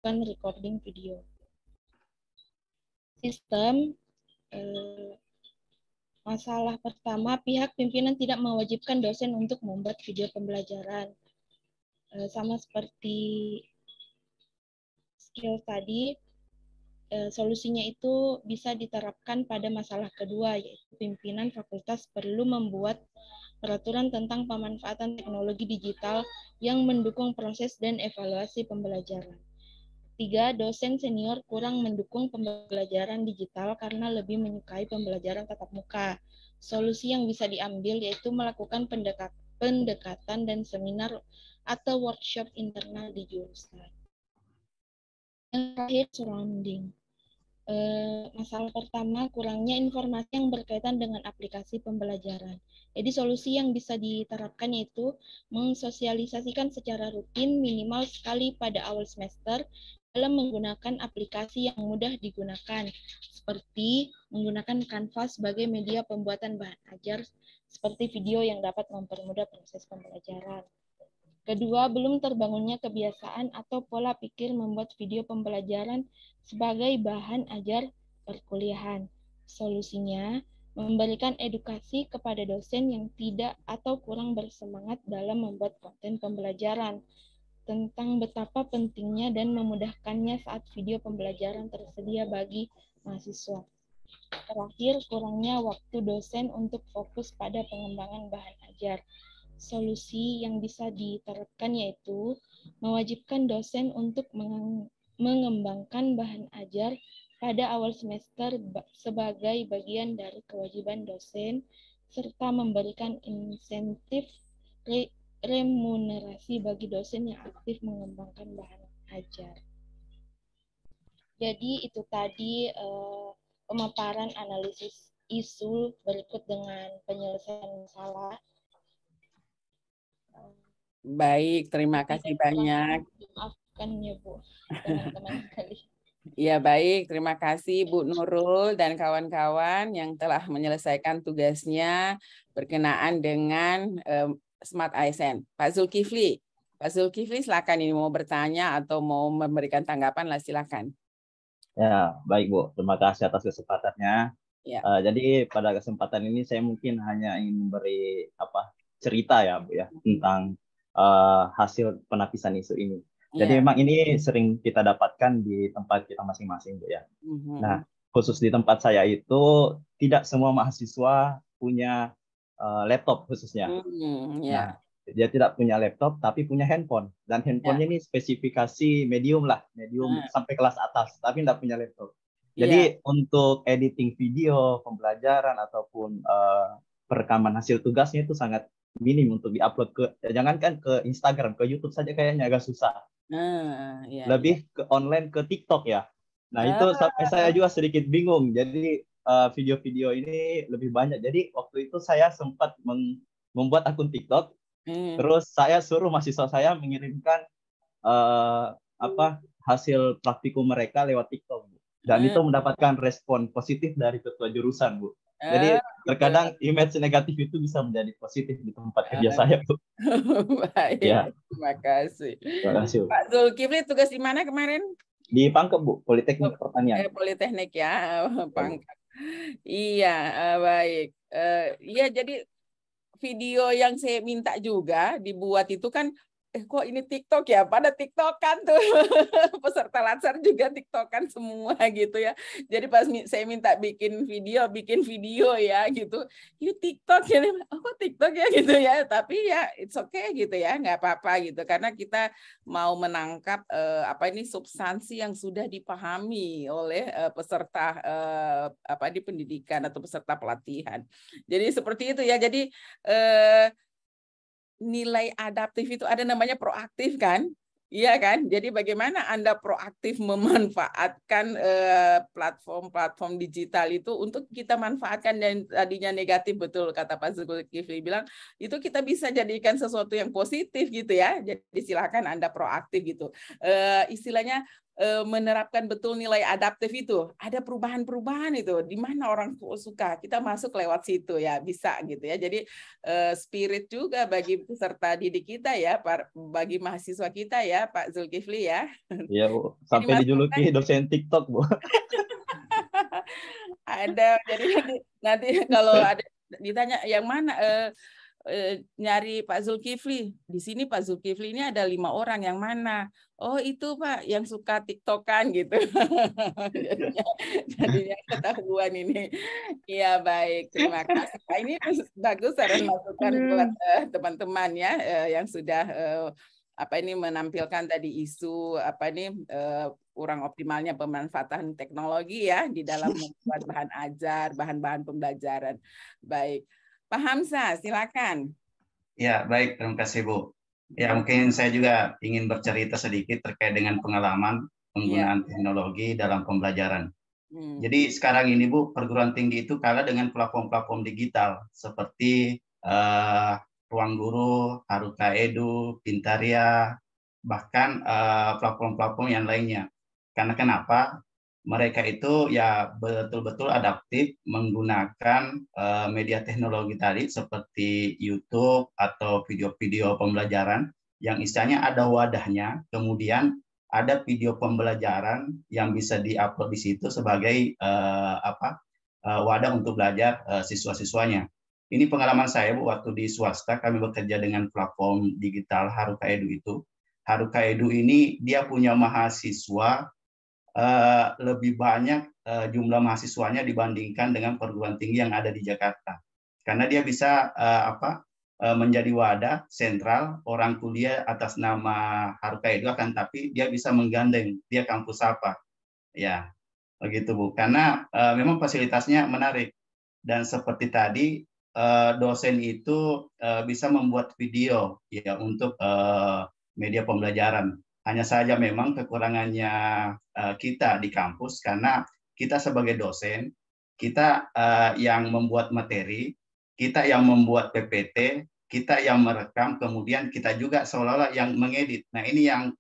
recording video. Sistem masalah pertama, pihak pimpinan tidak mewajibkan dosen untuk membuat video pembelajaran. Sama seperti skill tadi, solusinya itu bisa diterapkan pada masalah kedua, yaitu pimpinan fakultas perlu membuat peraturan tentang pemanfaatan teknologi digital yang mendukung proses dan evaluasi pembelajaran. 3. Dosen senior kurang mendukung pembelajaran digital karena lebih menyukai pembelajaran tatap muka. Solusi yang bisa diambil yaitu melakukan pendekatan dan seminar atau workshop internal di jurusan. Yang terakhir, surrounding. Masalah pertama, kurangnya informasi yang berkaitan dengan aplikasi pembelajaran. Jadi solusi yang bisa diterapkan yaitu mensosialisasikan secara rutin minimal sekali pada awal semester dalam menggunakan aplikasi yang mudah digunakan, seperti menggunakan Canva sebagai media pembuatan bahan ajar, seperti video yang dapat mempermudah proses pembelajaran. Kedua, belum terbangunnya kebiasaan atau pola pikir membuat video pembelajaran sebagai bahan ajar perkuliahan. Solusinya, memberikan edukasi kepada dosen yang tidak atau kurang bersemangat dalam membuat konten pembelajaran tentang betapa pentingnya dan memudahkannya saat video pembelajaran tersedia bagi mahasiswa. Terakhir, kurangnya waktu dosen untuk fokus pada pengembangan bahan ajar. Solusi yang bisa diterapkan yaitu mewajibkan dosen untuk mengembangkan bahan ajar pada awal semester sebagai bagian dari kewajiban dosen, serta memberikan insentif remunerasi bagi dosen yang aktif mengembangkan bahan ajar. Jadi itu tadi pemaparan analisis isu berikut dengan penyelesaian masalah. Baik, terima kasih banyak. Maafkan ya Bu, teman-teman sekali. Ya baik, terima kasih Bu Nurul dan kawan-kawan yang telah menyelesaikan tugasnya berkenaan dengan Smart ASN. Pak Zulkifli silakan ini mau bertanya atau mau memberikan tanggapan lah silakan. Ya, baik Bu, terima kasih atas kesempatannya. Ya. Jadi pada kesempatan ini saya mungkin hanya ingin memberi cerita ya Bu ya tentang hasil penapisan isu ini. Jadi memang ini sering kita dapatkan di tempat kita masing-masing Bu ya. Nah, khusus di tempat saya itu tidak semua mahasiswa punya laptop khususnya. Nah, dia tidak punya laptop tapi punya handphone, dan handphonenya ini spesifikasi medium sampai kelas atas, tapi tidak punya laptop. Jadi untuk editing video pembelajaran ataupun perekaman hasil tugasnya itu sangat minim untuk diupload jangankan ke Instagram, ke YouTube saja kayaknya agak susah. Lebih ke online, ke TikTok ya. Nah itu sampai saya juga sedikit bingung. Jadi video-video ini lebih banyak. Jadi waktu itu saya sempat membuat akun TikTok. Terus saya suruh mahasiswa saya mengirimkan hasil praktikum mereka lewat TikTok, Bu. Dan itu mendapatkan respon positif dari ketua jurusan, Bu. Jadi terkadang image negatif itu bisa menjadi positif di tempat kerja saya, Bu. Baik, ya. Terima kasih. Pak Zulkifli tugas di mana kemarin? Di Pangkep, Bu, Politeknik Pertanian. Politeknik ya, Pangkep. Iya, baik. Iya, jadi video yang saya minta juga dibuat itu kan, kok ini TikTok ya? Pada TikTokan tuh peserta latsar juga TikTokan semua gitu ya. Jadi pas saya minta bikin video ya gitu. Yuk TikTok ya, oh TikTok ya gitu ya. Tapi ya it's okay gitu ya, nggak apa-apa gitu. Karena kita mau menangkap substansi yang sudah dipahami oleh peserta di pendidikan atau peserta pelatihan. Jadi seperti itu ya. Jadi nilai adaptif itu ada namanya proaktif kan? Iya kan? Jadi bagaimana Anda proaktif memanfaatkan platform-platform digital itu untuk kita manfaatkan, dan tadinya negatif, betul kata Pak Zulkifli bilang, itu kita bisa jadikan sesuatu yang positif gitu ya. Jadi silakan Anda proaktif gitu. Istilahnya menerapkan betul nilai adaptif itu. Ada perubahan-perubahan itu. Di mana orang suka, kita masuk lewat situ ya, bisa gitu ya. Jadi spirit juga bagi peserta didik kita ya, bagi mahasiswa kita ya. ya Pak Zulkifli ya. Iya Bu, sampai dijuluki dosen TikTok Bu. Ada, jadi nanti kalau ada ditanya yang mana nyari Pak Zulkifli, di sini Pak Zulkifli ini ada 5 orang, yang mana? Oh itu Pak yang suka TikTokan gitu. jadinya ketahuan ini. Iya baik, terima kasih. Nah, ini bagus saran masukan buat teman-teman ya yang sudah apa ini menampilkan tadi isu apa ini kurang optimalnya pemanfaatan teknologi ya di dalam membuat bahan ajar, bahan-bahan pembelajaran. Baik. Pak Hamzah, silakan. Ya, baik. Terima kasih, Bu. Ya, mungkin saya juga ingin bercerita sedikit terkait dengan pengalaman penggunaan teknologi dalam pembelajaran. Jadi sekarang ini, Bu, perguruan tinggi itu kalah dengan platform-platform digital seperti Ruang Guru, Haruka Edu, Pintaria, bahkan platform-platform yang lainnya. Karena kenapa? Mereka itu ya betul-betul adaptif menggunakan media teknologi tadi seperti YouTube atau video-video pembelajaran yang istilahnya ada wadahnya, kemudian ada video pembelajaran yang bisa diupload di situ sebagai wadah untuk belajar siswa-siswanya. Ini pengalaman saya Bu, waktu di swasta kami bekerja dengan platform digital Haruka Edu itu. Haruka Edu ini dia punya mahasiswa lebih banyak jumlah mahasiswanya dibandingkan dengan perguruan tinggi yang ada di Jakarta. Karena dia bisa menjadi wadah sentral orang kuliah atas nama Haruka Edu, akan tapi dia bisa menggandeng dia kampus apa. Ya, begitu Bu. Karena memang fasilitasnya menarik. Dan seperti tadi dosen itu bisa membuat video ya untuk media pembelajaran. Hanya saja memang kekurangannya kita di kampus karena kita sebagai dosen, kita yang membuat materi, kita yang membuat PPT, kita yang merekam, kemudian kita juga seolah-olah yang mengedit. Nah ini yang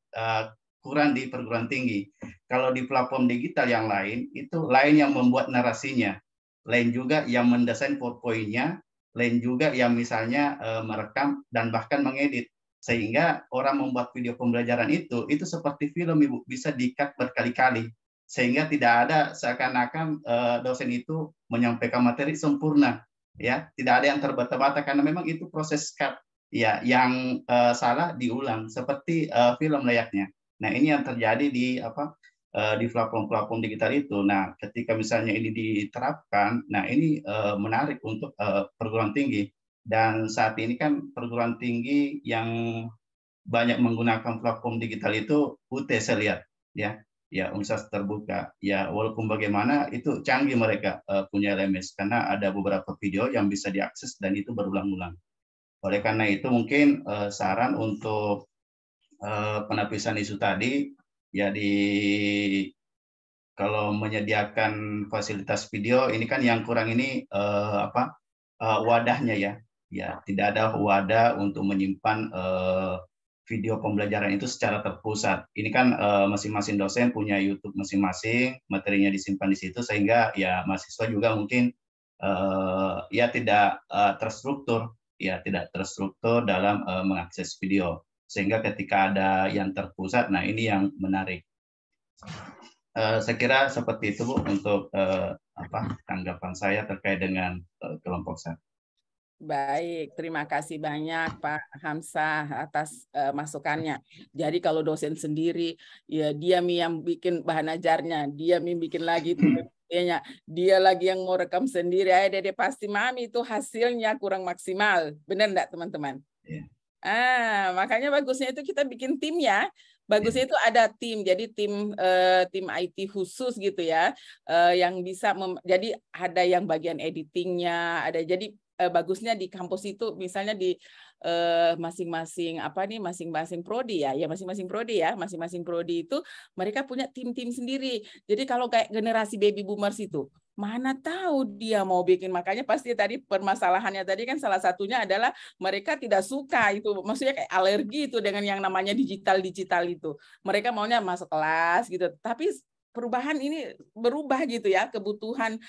kurang di perguruan tinggi. Kalau di platform digital yang lain, itu lain yang membuat narasinya, lain juga yang mendesain PowerPoint-nya, lain juga yang misalnya merekam dan bahkan mengedit. Sehingga orang membuat video pembelajaran itu seperti film Ibu, bisa di-cut berkali-kali. Sehingga tidak ada seakan-akan dosen itu menyampaikan materi sempurna. Ya, tidak ada yang terbata-bata karena memang itu proses cut. Ya, yang salah diulang seperti film layaknya. Nah, ini yang terjadi di di platform-platform digital itu. Nah, ketika misalnya ini diterapkan, nah ini menarik untuk perguruan tinggi. Dan saat ini kan perguruan tinggi yang banyak menggunakan platform digital itu UT saya lihat ya universitas terbuka ya, walaupun bagaimana itu canggih mereka punya LMS karena ada beberapa video yang bisa diakses dan itu berulang-ulang. Oleh karena itu mungkin saran untuk penapisan isu tadi ya kalau menyediakan fasilitas video ini kan yang kurang ini wadahnya ya tidak ada wadah untuk menyimpan video pembelajaran itu secara terpusat. Ini kan masing-masing dosen punya YouTube masing-masing, materinya disimpan di situ sehingga ya mahasiswa juga mungkin ya tidak terstruktur dalam mengakses video. Sehingga ketika ada yang terpusat, nah ini yang menarik. Saya kira seperti itu Bu untuk tanggapan saya terkait dengan kelompok saya. Baik, terima kasih banyak Pak Hamzah atas masukannya. Jadi kalau dosen sendiri, ya dia yang bikin bahan ajarnya, dia yang bikin lagi PPT-nya, dia lagi yang mau rekam sendiri, dia pasti mami itu hasilnya kurang maksimal. Benar enggak teman-teman? Yeah. Makanya bagusnya itu kita bikin tim ya. Bagusnya itu ada tim, jadi tim IT khusus gitu ya, yang bisa jadi ada yang bagian editingnya, ada jadi bagusnya di kampus itu misalnya di masing-masing masing-masing prodi masing-masing prodi itu mereka punya tim-tim sendiri. Jadi kalau kayak generasi baby boomers itu mana tahu dia mau bikin, makanya pasti tadi permasalahannya tadi kan salah satunya adalah mereka tidak suka itu, maksudnya kayak alergi itu dengan yang namanya digital itu. Mereka maunya masuk kelas gitu, tapi perubahan ini berubah gitu ya, kebutuhan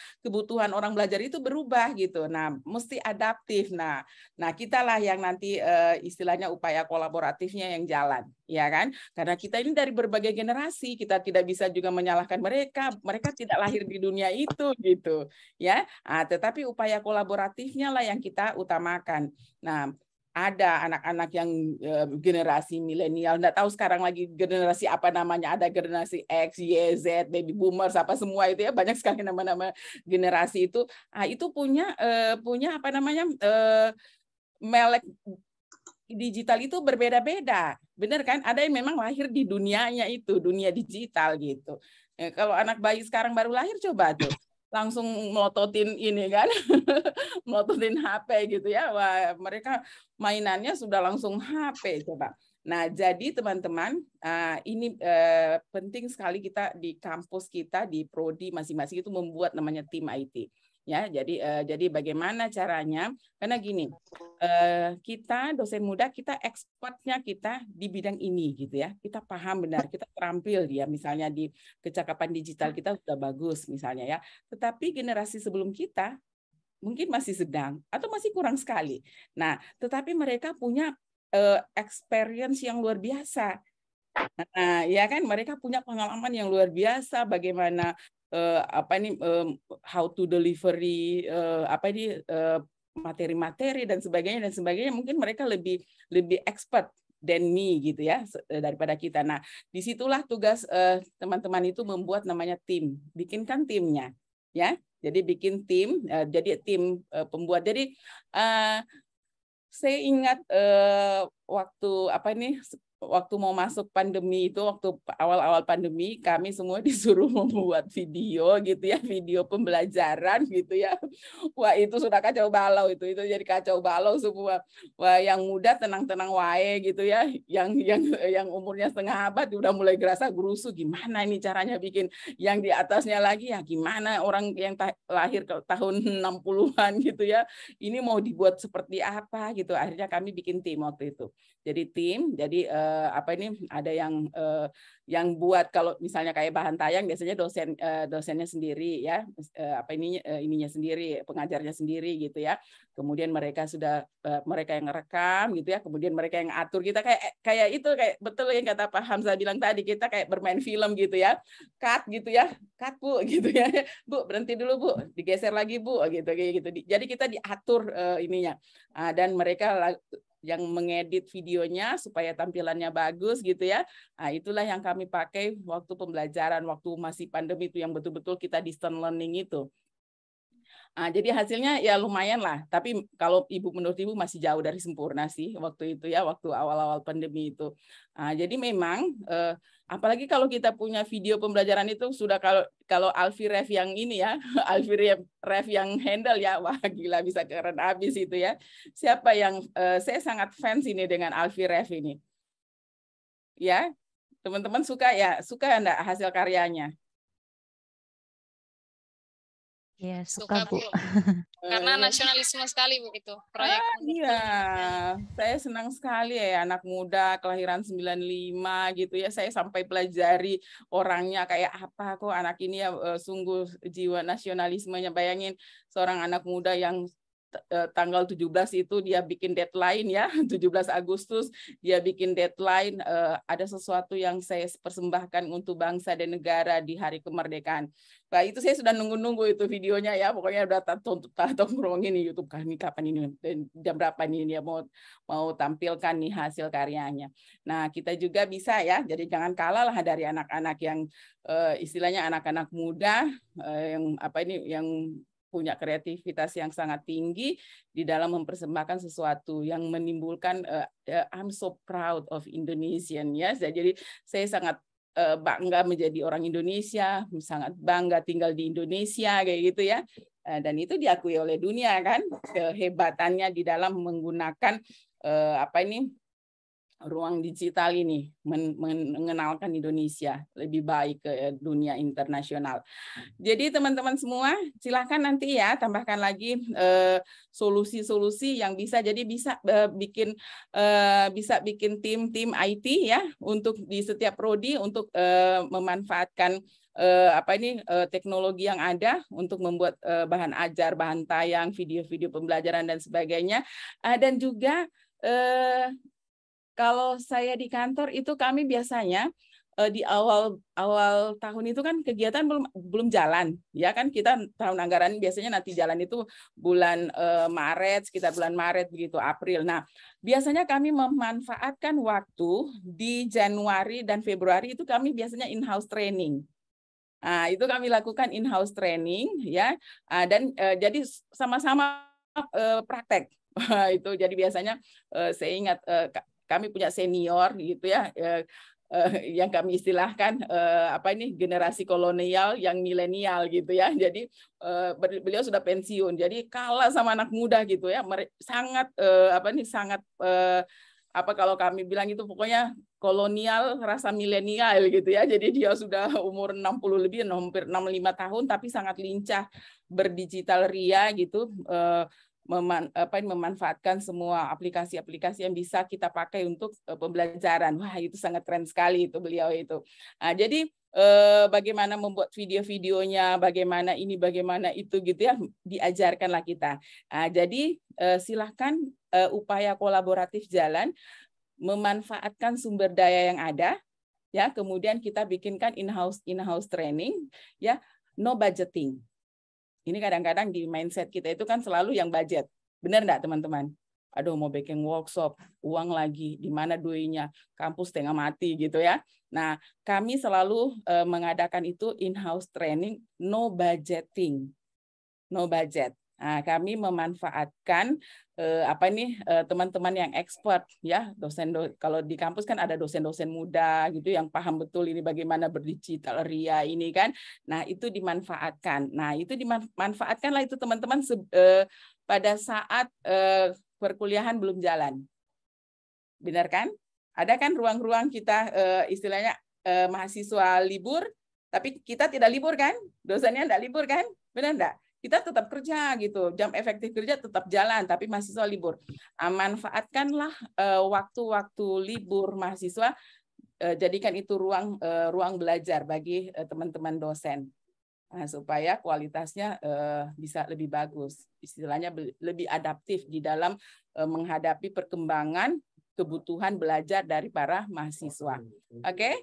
orang belajar itu berubah gitu. Nah, mesti adaptif. Nah kita lah yang nanti istilahnya upaya kolaboratifnya yang jalan, ya kan? Karena kita ini dari berbagai generasi, kita tidak bisa juga menyalahkan mereka tidak lahir di dunia itu gitu, ya. Tetapi upaya kolaboratifnya lah yang kita utamakan. Nah, ada anak-anak yang generasi milenial, nggak tahu sekarang lagi generasi apa namanya, ada generasi X, Y, Z, baby boomers, apa semua itu ya, banyak sekali nama-nama generasi itu. Itu punya apa namanya, melek digital itu berbeda-beda, benar kan? Ada yang memang lahir di dunianya itu, dunia digital gitu. Kalau anak bayi sekarang baru lahir, coba tuh langsung melototin ini kan, melototin HP gitu ya. Wah, mereka mainannya sudah langsung HP coba. Nah, jadi teman-teman, ini penting sekali kita di kampus kita, di prodi masing-masing itu membuat namanya tim IT. Ya, jadi bagaimana caranya? Karena gini, kita dosen muda, kita expertnya kita di bidang ini gitu ya. Kita paham benar, kita terampil dia, misalnya di kecakapan digital kita sudah bagus misalnya ya. Tetapi generasi sebelum kita mungkin masih sedang atau masih kurang sekali. Nah, tetapi mereka punya experience yang luar biasa. Nah, ya kan, mereka punya pengalaman yang luar biasa bagaimana how to delivery materi-materi dan sebagainya, mungkin mereka lebih expert than me gitu ya, daripada kita. Nah, disitulah tugas teman-teman itu membuat namanya tim, bikinkan timnya ya. Jadi bikin tim, jadi tim pembuat. Jadi saya ingat waktu mau masuk pandemi itu, waktu awal-awal pandemi, kami semua disuruh membuat video gitu ya, video pembelajaran gitu ya. Wah, itu sudah kacau balau itu jadi kacau balau semua. Wah, yang muda tenang-tenang wae gitu ya, yang umurnya setengah abad udah mulai gerasa gerusu, gimana ini caranya bikin, yang di atasnya lagi ya gimana orang yang lahir ke tahun 60-an gitu ya, ini mau dibuat seperti apa gitu. Akhirnya kami bikin tim waktu itu. Jadi tim, jadi ada yang buat, kalau misalnya kayak bahan tayang biasanya dosennya sendiri ya, ininya sendiri, pengajarnya sendiri gitu ya. Kemudian mereka yang ngerekam gitu ya, kemudian mereka yang atur. Kita kayak betul yang kata Pak Hamzah bilang tadi, kita kayak bermain film gitu ya. Cut gitu ya, cut Bu gitu ya. Bu, berhenti dulu Bu, digeser lagi Bu gitu kayak gitu. Jadi kita diatur ininya. Dan mereka yang mengedit videonya supaya tampilannya bagus gitu ya. Nah, itulah yang kami pakai waktu pembelajaran, waktu masih pandemi itu, yang betul-betul kita distance learning itu. Jadi hasilnya ya lumayan lah, tapi kalau menurut Ibu masih jauh dari sempurna sih waktu itu ya, waktu awal-awal pandemi itu. Jadi memang apalagi kalau kita punya video pembelajaran itu sudah, kalau Alfie Rev yang ini ya, Alfie Rev yang handle ya, wah gila, bisa keren habis itu ya. Siapa yang saya sangat fans ini dengan Alfie Rev ini. Ya, teman-teman suka enggak hasil karyanya? Iya, suka Bu. Karena nasionalisme sekali Bu itu proyek. Iya, saya senang sekali ya, anak muda kelahiran 95 gitu ya. Saya sampai pelajari orangnya kayak apa, kok anak ini ya sungguh jiwa nasionalismenya. Bayangin seorang anak muda yang tanggal 17 itu dia bikin deadline ya, 17 Agustus dia bikin deadline, ada sesuatu yang saya persembahkan untuk bangsa dan negara di hari kemerdekaan. Nah, itu saya sudah nunggu-nunggu itu videonya ya, pokoknya udah tongkrongin di YouTube kami kapan ini, jam berapa ini dia mau tampilkan nih hasil karyanya. Nah, kita juga bisa ya, jadi jangan kalah lah dari anak-anak yang istilahnya anak-anak muda yang punya kreativitas yang sangat tinggi di dalam mempersembahkan sesuatu yang menimbulkan I'm so proud of Indonesian ya. Jadi saya sangat bangga menjadi orang Indonesia, sangat bangga tinggal di Indonesia kayak gitu ya. Dan itu diakui oleh dunia kan, kehebatannya di dalam menggunakan ruang digital ini, mengenalkan Indonesia lebih baik ke dunia internasional. Jadi teman-teman semua silahkan nanti ya tambahkan lagi solusi-solusi yang bisa, jadi bisa bikin tim IT ya untuk di setiap prodi untuk memanfaatkan teknologi yang ada untuk membuat bahan ajar, bahan tayang, video-video pembelajaran dan sebagainya. Dan juga kalau saya di kantor itu kami biasanya di awal tahun itu kan kegiatan belum jalan ya kan, kita tahun anggaran biasanya nanti jalan itu bulan Maret, sekitar bulan Maret begitu, April. Nah biasanya kami memanfaatkan waktu di Januari dan Februari itu kami biasanya in-house training. Nah itu kami lakukan in-house training ya, dan jadi sama-sama praktek. Itu jadi biasanya saya ingat kami punya senior gitu ya, yang kami istilahkan generasi kolonial yang milenial gitu ya. Jadi beliau sudah pensiun, jadi kalah sama anak muda gitu ya. Sangat kalau kami bilang itu pokoknya kolonial rasa milenial gitu ya. Jadi dia sudah umur 60 lebih, hampir 65 tahun, tapi sangat lincah berdigital ria gitu. Memanfaatkan semua aplikasi-aplikasi yang bisa kita pakai untuk pembelajaran. Wah, itu sangat keren sekali itu beliau itu. Nah, jadi bagaimana membuat video-videonya, bagaimana ini, bagaimana itu gitu ya, diajarkanlah kita. Nah, jadi silahkan upaya kolaboratif jalan, memanfaatkan sumber daya yang ada, ya. Kemudian kita bikinkan in-house training, ya, no budgeting. Ini kadang-kadang di mindset kita itu kan selalu yang budget. Benar enggak teman-teman? Aduh mau bikin workshop, uang lagi, di mana duitnya? Kampus setengah mati gitu ya. Nah, kami selalu mengadakan itu in-house training, no budgeting. No budget. Nah, kami memanfaatkan teman-teman yang expert ya, kalau di kampus kan ada dosen-dosen muda gitu yang paham betul ini bagaimana berdigital ria ini kan. Nah, itu dimanfaatkan. Nah, itu dimanfaatkanlah itu teman-teman pada saat perkuliahan belum jalan. Benar kan? Ada kan ruang-ruang kita istilahnya mahasiswa libur, tapi kita tidak libur kan? Dosennya tidak libur kan? Benar enggak? Kita tetap kerja gitu, jam efektif kerja tetap jalan, tapi mahasiswa libur. Manfaatkanlah waktu-waktu libur mahasiswa, jadikan itu ruang belajar bagi teman-teman dosen, supaya kualitasnya bisa lebih bagus, istilahnya lebih adaptif di dalam menghadapi perkembangan kebutuhan belajar dari para mahasiswa. Oke?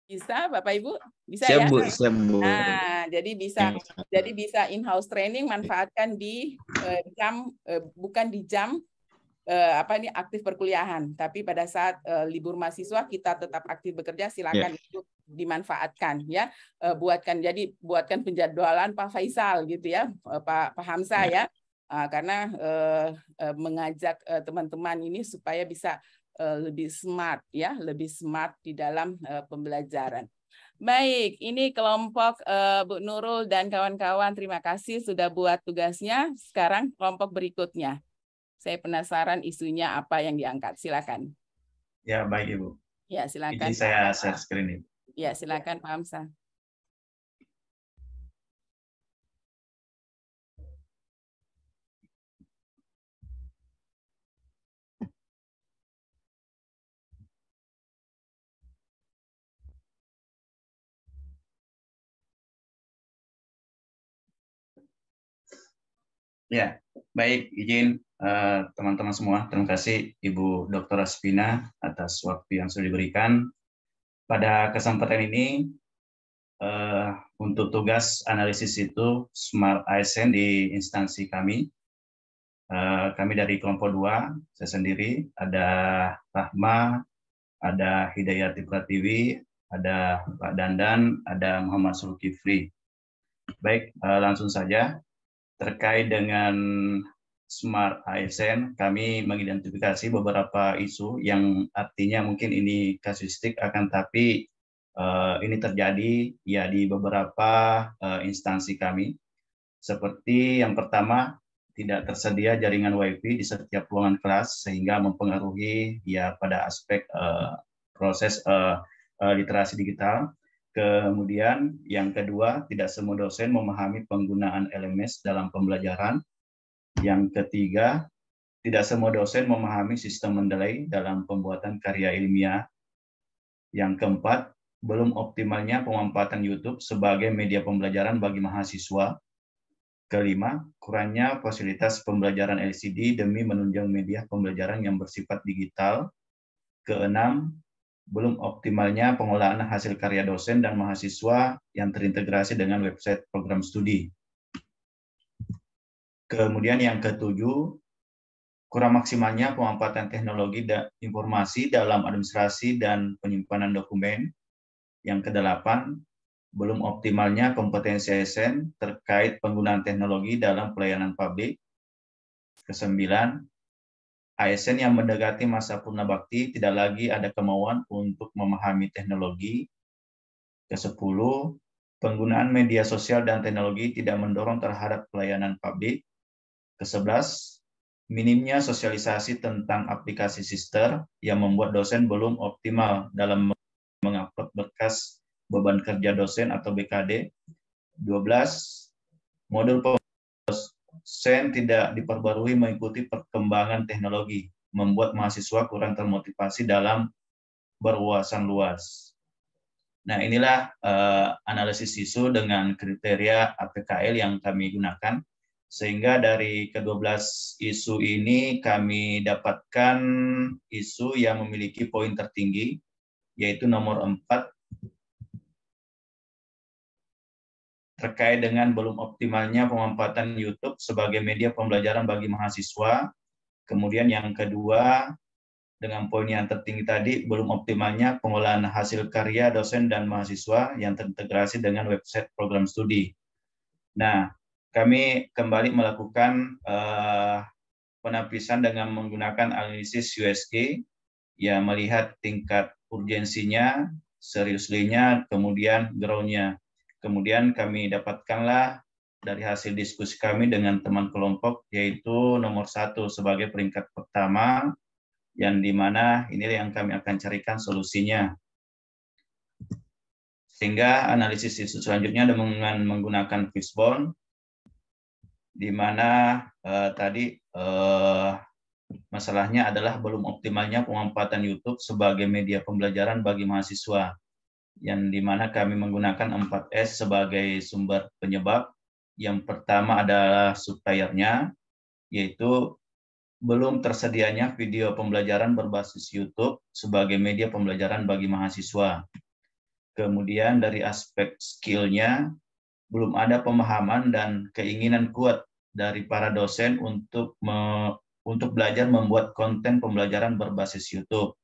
Bisa, Bapak Ibu? Bisa ya? Siap, Bu. Nah, jadi bisa in-house training, manfaatkan di bukan di jam aktif perkuliahan, tapi pada saat libur mahasiswa kita tetap aktif bekerja, silakan itu dimanfaatkan ya. Buatkan penjadwalan Pak Faisal gitu ya, Pak Hamzah ya. Karena mengajak teman-teman ini supaya bisa lebih smart ya, lebih smart di dalam pembelajaran. Baik, ini kelompok Bu Nurul dan kawan-kawan, terima kasih sudah buat tugasnya. Sekarang kelompok berikutnya. Saya penasaran isunya apa yang diangkat. Silakan. Ya, baik Ibu. Ya, silakan. Jadi saya share screen Ibu. Ya, silakan Pak Hamzah. Ya, baik, izin teman-teman semua. Terima kasih Ibu Dr. Aspina atas waktu yang sudah diberikan. Pada kesempatan ini, untuk tugas analisis itu Smart ASN di instansi kami. Kami dari kelompok 2, saya sendiri, ada Rahma, ada Hidayati Pratiwi, ada Pak Dandan, ada Muhammad Sulkifli. Baik, langsung saja. Terkait dengan Smart ASN, kami mengidentifikasi beberapa isu yang artinya mungkin ini kasuistik, akan tapi ini terjadi ya di beberapa instansi kami. Seperti yang pertama, tidak tersedia jaringan WiFi di setiap ruangan kelas sehingga mempengaruhi ya pada aspek proses literasi digital. Kemudian yang kedua, tidak semua dosen memahami penggunaan LMS dalam pembelajaran. Yang ketiga, tidak semua dosen memahami sistem Mendeley dalam pembuatan karya ilmiah. Yang keempat, belum optimalnya pemanfaatan YouTube sebagai media pembelajaran bagi mahasiswa. Kelima, kurangnya fasilitas pembelajaran LCD demi menunjang media pembelajaran yang bersifat digital. Keenam, belum optimalnya pengolahan hasil karya dosen dan mahasiswa yang terintegrasi dengan website program studi. Kemudian yang ketujuh, kurang maksimalnya pemanfaatan teknologi dan informasi dalam administrasi dan penyimpanan dokumen. Yang kedelapan, belum optimalnya kompetensi ASN terkait penggunaan teknologi dalam pelayanan publik. Kesembilan, ASN yang mendekati masa purna bakti tidak lagi ada kemauan untuk memahami teknologi. Kesepuluh, penggunaan media sosial dan teknologi tidak mendorong terhadap pelayanan publik. Kesebelas, minimnya sosialisasi tentang aplikasi Sister yang membuat dosen belum optimal dalam mengupload berkas beban kerja dosen atau BKD. 12, modul dosen tidak diperbarui mengikuti perkembangan teknologi, membuat mahasiswa kurang termotivasi dalam berwawasan luas. Nah, inilah analisis isu dengan kriteria APKL yang kami gunakan. Sehingga dari ke-12 isu ini kami dapatkan isu yang memiliki poin tertinggi, yaitu nomor 4, terkait dengan belum optimalnya pemanfaatan YouTube sebagai media pembelajaran bagi mahasiswa. Kemudian yang kedua, dengan poin yang tertinggi tadi, belum optimalnya pengolahan hasil karya dosen dan mahasiswa yang terintegrasi dengan website program studi. Nah, kami kembali melakukan penapisan dengan menggunakan analisis USG, ya melihat tingkat urgensinya, seriously-nya, kemudian ground-nya. Kemudian kami dapatkanlah dari hasil diskusi kami dengan teman kelompok, yaitu nomor 1 sebagai peringkat pertama, yang dimana ini yang kami akan carikan solusinya. Sehingga analisis isu selanjutnya dengan menggunakan fishbone, di mana tadi masalahnya adalah belum optimalnya pemanfaatan YouTube sebagai media pembelajaran bagi mahasiswa, yang dimana kami menggunakan 4S sebagai sumber penyebab. Yang pertama adalah suppliernya, yaitu belum tersedianya video pembelajaran berbasis YouTube sebagai media pembelajaran bagi mahasiswa. Kemudian dari aspek skill-nya, belum ada pemahaman dan keinginan kuat dari para dosen untuk belajar membuat konten pembelajaran berbasis YouTube.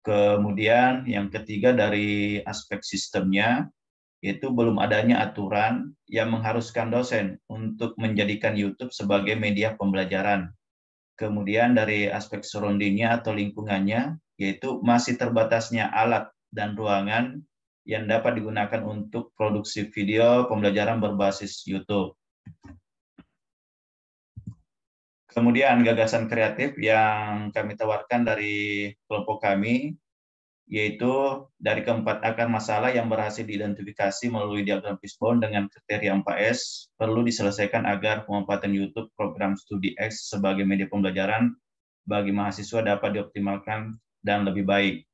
Kemudian yang ketiga dari aspek sistemnya, yaitu belum adanya aturan yang mengharuskan dosen untuk menjadikan YouTube sebagai media pembelajaran. Kemudian dari aspek surrounding-nya atau lingkungannya, yaitu masih terbatasnya alat dan ruangan yang dapat digunakan untuk produksi video pembelajaran berbasis YouTube. Kemudian gagasan kreatif yang kami tawarkan dari kelompok kami, yaitu dari keempat akar masalah yang berhasil diidentifikasi melalui diagram fishbone dengan kriteria 4S perlu diselesaikan agar pemanfaatan YouTube program studi X sebagai media pembelajaran bagi mahasiswa dapat dioptimalkan dan lebih baik.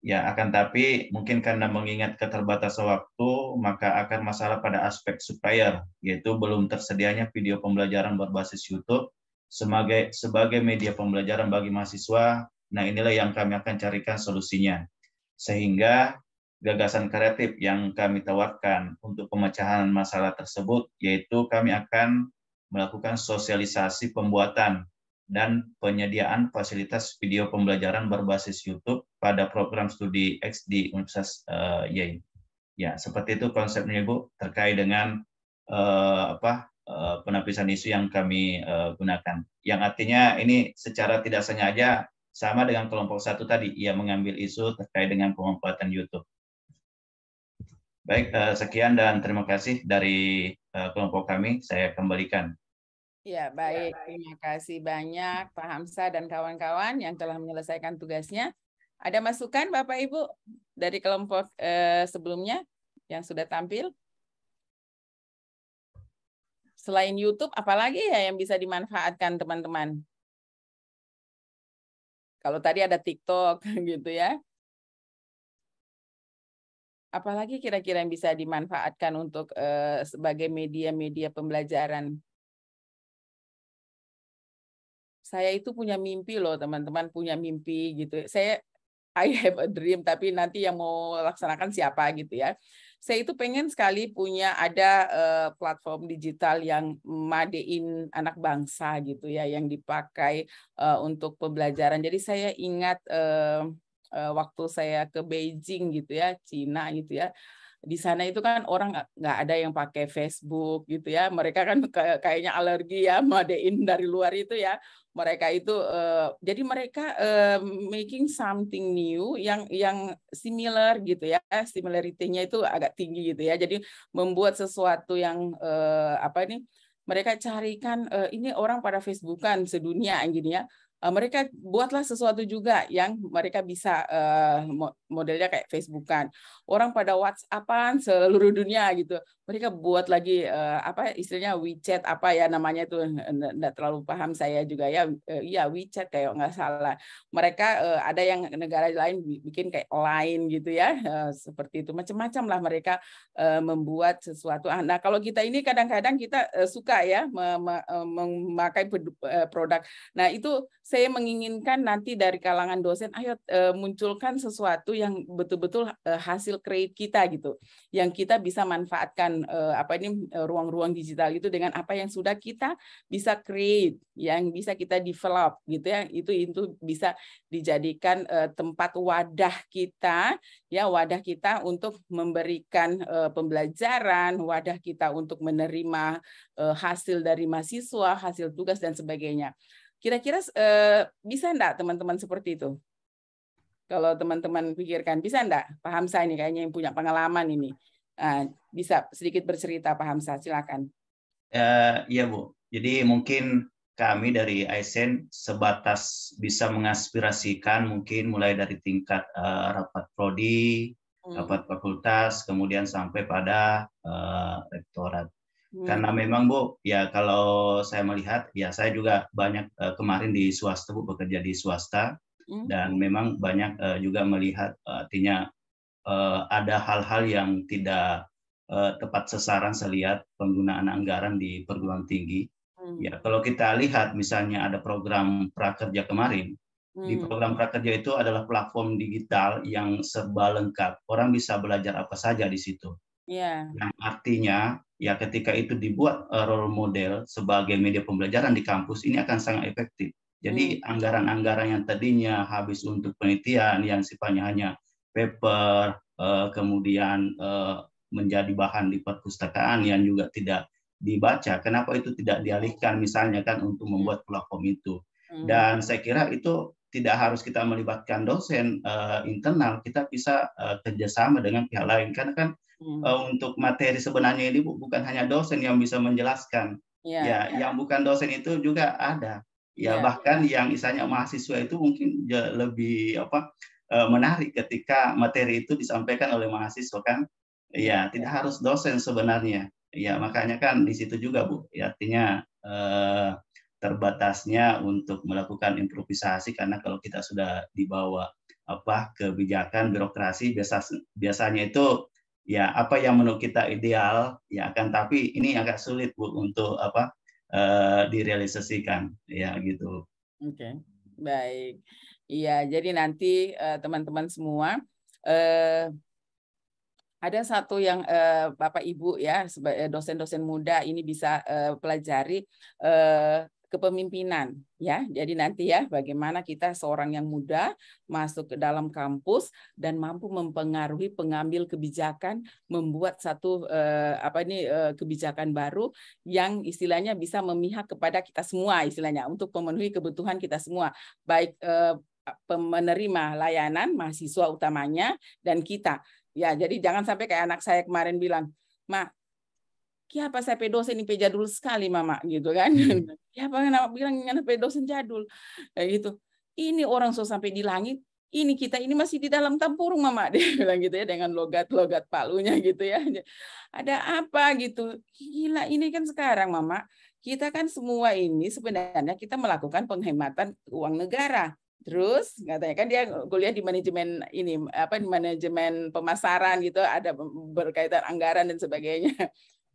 Ya, akan tapi mungkin karena mengingat keterbatasan waktu, maka akar masalah pada aspek supplier, yaitu belum tersedianya video pembelajaran berbasis YouTube sebagai media pembelajaran bagi mahasiswa. Nah, inilah yang kami akan carikan solusinya. Sehingga gagasan kreatif yang kami tawarkan untuk pemecahan masalah tersebut, yaitu kami akan melakukan sosialisasi pembuatan dan penyediaan fasilitas video pembelajaran berbasis YouTube pada program studi X di Universitas Yale. Ya, seperti itu konsepnya, Bu, terkait dengan penapisan isu yang kami gunakan. Yang artinya ini secara tidak sengaja sama dengan kelompok 1 tadi, ia mengambil isu terkait dengan pemanfaatan YouTube. Baik, sekian dan terima kasih dari kelompok kami. Saya kembalikan. Ya, baik. Terima kasih banyak Pak Hamzah dan kawan-kawan yang telah menyelesaikan tugasnya. Ada masukan Bapak Ibu dari kelompok sebelumnya yang sudah tampil? Selain YouTube, apalagi ya yang bisa dimanfaatkan teman-teman? Kalau tadi ada TikTok gitu ya. Apalagi kira-kira yang bisa dimanfaatkan untuk sebagai media-media pembelajaran? Saya itu punya mimpi loh, teman-teman, punya mimpi gitu. I have a dream, tapi nanti yang mau laksanakan siapa gitu ya. Saya itu pengen sekali punya ada platform digital yang madein anak bangsa gitu ya, yang dipakai untuk pembelajaran. Jadi saya ingat waktu saya ke Beijing gitu ya, Cina gitu ya. Di sana itu kan orang nggak ada yang pakai Facebook gitu ya. Mereka kan kayaknya alergi ya madein dari luar itu ya. Mereka itu jadi mereka making something new yang similar gitu ya. Similarity-nya itu agak tinggi gitu ya. Jadi membuat sesuatu yang apa ini mereka carikan ini orang pada Facebookan sedunia gini ya. Mereka buatlah sesuatu juga yang mereka bisa modelnya kayak Facebookan. Orang pada WhatsApp-an seluruh dunia gitu. Mereka buat lagi apa istilahnya WeChat apa ya namanya itu enggak terlalu paham saya juga ya. Iya WeChat kayak nggak salah. Mereka ada yang negara lain bikin kayak Line gitu ya. Seperti itu macam-macam lah mereka membuat sesuatu. Nah, kalau kita ini kadang-kadang kita suka ya memakai produk. Nah, itu saya menginginkan nanti dari kalangan dosen, ayo munculkan sesuatu yang betul-betul hasil create kita gitu, yang kita bisa manfaatkan apa ini ruang-ruang digital itu dengan apa yang sudah kita bisa create, yang bisa kita develop gitu ya, itu bisa dijadikan tempat wadah kita ya, wadah kita untuk memberikan pembelajaran, wadah kita untuk menerima hasil dari mahasiswa, hasil tugas dan sebagainya. Kira-kira bisa enggak teman-teman seperti itu? Kalau teman-teman pikirkan, bisa enggak? Pak Hamzah ini kayaknya yang punya pengalaman ini. Bisa sedikit bercerita Pak Hamzah, silakan. Iya Bu, jadi mungkin kami dari ASN sebatas bisa mengaspirasikan mungkin mulai dari tingkat rapat prodi, rapat fakultas, kemudian sampai pada rektorat. Karena memang Bu, ya kalau saya melihat, ya saya juga banyak kemarin di swasta Bu, bekerja di swasta, dan memang banyak juga melihat artinya ada hal-hal yang tidak tepat sasaran saya lihat penggunaan anggaran di perguruan tinggi. Ya kalau kita lihat misalnya ada program prakerja kemarin, di program prakerja itu adalah platform digital yang serba lengkap. Orang bisa belajar apa saja di situ. Yang artinya ya ketika itu dibuat role model sebagai media pembelajaran di kampus, ini akan sangat efektif. Jadi anggaran-anggaran yang tadinya habis untuk penelitian yang sifatnya hanya paper, kemudian menjadi bahan di perpustakaan yang juga tidak dibaca, kenapa itu tidak dialihkan misalnya kan untuk membuat platform itu. Dan saya kira itu tidak harus kita melibatkan dosen internal, kita bisa kerjasama dengan pihak lain, karena kan untuk materi sebenarnya ini bukan hanya dosen yang bisa menjelaskan, ya yang bukan dosen itu juga ada, ya bahkan yang misalnya mahasiswa itu mungkin lebih menarik ketika materi itu disampaikan oleh mahasiswa kan, ya tidak harus dosen sebenarnya, ya makanya kan di situ juga Bu, ya, artinya terbatasnya untuk melakukan improvisasi, karena kalau kita sudah dibawa kebijakan birokrasi biasanya itu ya apa yang menurut kita ideal ya akan, tapi ini agak sulit Bu untuk direalisasikan ya gitu. Oke, baik. Iya, jadi nanti teman-teman semua ada satu yang Bapak Ibu ya sebagai dosen-dosen muda ini bisa pelajari kepemimpinan ya. Jadi nanti ya bagaimana kita seorang yang muda masuk ke dalam kampus dan mampu mempengaruhi pengambil kebijakan, membuat satu kebijakan baru yang istilahnya bisa memihak kepada kita semua istilahnya untuk memenuhi kebutuhan kita semua, baik penerima layanan mahasiswa utamanya dan kita. Ya, jadi jangan sampai kayak anak saya kemarin bilang, "Ma, Kenapa saya dosen ini jadul sekali mama gitu kan? Kenapa bilang dosen jadul kayak gitu? Ini orang so sampai di langit, ini kita ini masih di dalam tempurung mama, dia bilang gitu ya, dengan logat palunya gitu ya. Ada apa gitu? Gila ini kan sekarang mama, kita kan semua ini sebenarnya kita melakukan penghematan uang negara. Terus katanya kan dia kuliah di manajemen ini apa, di manajemen pemasaran gitu, ada berkaitan anggaran dan sebagainya.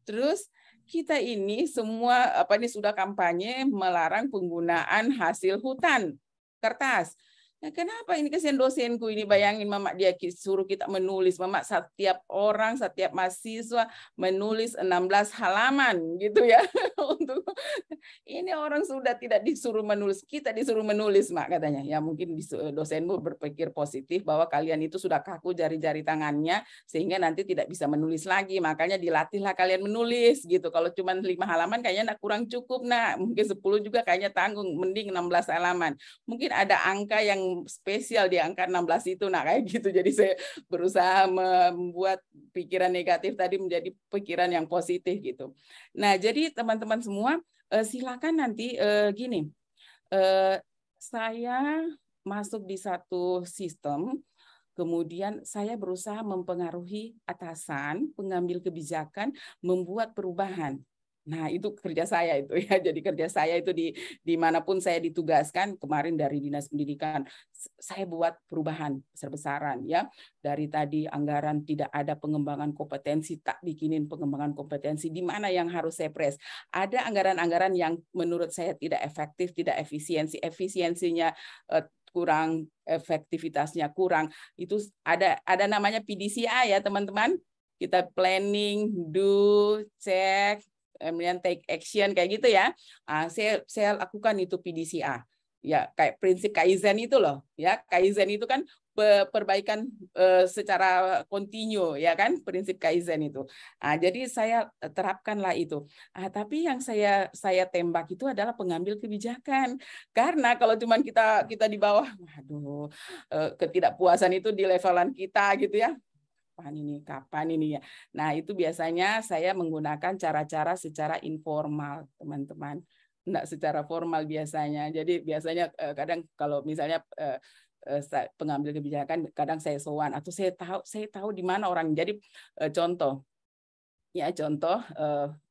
Terus kita ini semua apa ini sudah kampanye melarang penggunaan hasil hutan kertas. Nah, kenapa ini kesian dosenku ini, bayangin mama, dia suruh kita menulis, mama, setiap orang, setiap mahasiswa menulis 16 halaman gitu ya. Untuk ini orang sudah tidak disuruh menulis, kita disuruh menulis mak katanya. Ya mungkin dosenmu berpikir positif bahwa kalian itu sudah kaku jari-jari tangannya sehingga nanti tidak bisa menulis lagi, makanya dilatihlah kalian menulis gitu. Kalau cuma 5 halaman kayaknya kurang cukup nak, mungkin 10 juga kayaknya tanggung, mending 16 halaman. Mungkin ada angka yang spesial di angka 16 itu, nah kayak gitu. Jadi saya berusaha membuat pikiran negatif tadi menjadi pikiran yang positif gitu. Nah, jadi teman-teman semua silakan nanti gini, saya masuk di satu sistem, kemudian saya berusaha mempengaruhi atasan, pengambil kebijakan, membuat perubahan. Nah, itu kerja saya itu ya. Jadi kerja saya itu dimanapun saya ditugaskan, kemarin dari Dinas Pendidikan, saya buat perubahan besar-besaran ya. Dari tadi anggaran tidak ada pengembangan kompetensi, tak bikinin pengembangan kompetensi, di mana yang harus saya press. Ada anggaran-anggaran yang menurut saya tidak efektif, tidak efisiensinya kurang, efektivitasnya kurang. Itu ada namanya PDCA ya teman-teman. Kita planning, do, check, kemudian take action kayak gitu ya. Saya lakukan itu PDCA. Ya, kayak prinsip Kaizen itu loh, ya. Kaizen itu kan perbaikan secara kontinu ya kan, prinsip Kaizen itu. Jadi saya terapkanlah itu. Tapi yang saya tembak itu adalah pengambil kebijakan. Karena kalau cuman kita di bawah, waduh, ketidakpuasan itu di levelan kita gitu ya. Kapan ini ya. Nah, itu biasanya saya menggunakan cara-cara secara informal, teman-teman. Enggak secara formal biasanya. Jadi biasanya kadang kalau misalnya pengambil kebijakan, kadang saya sowan atau saya tahu di mana orang. Jadi contoh,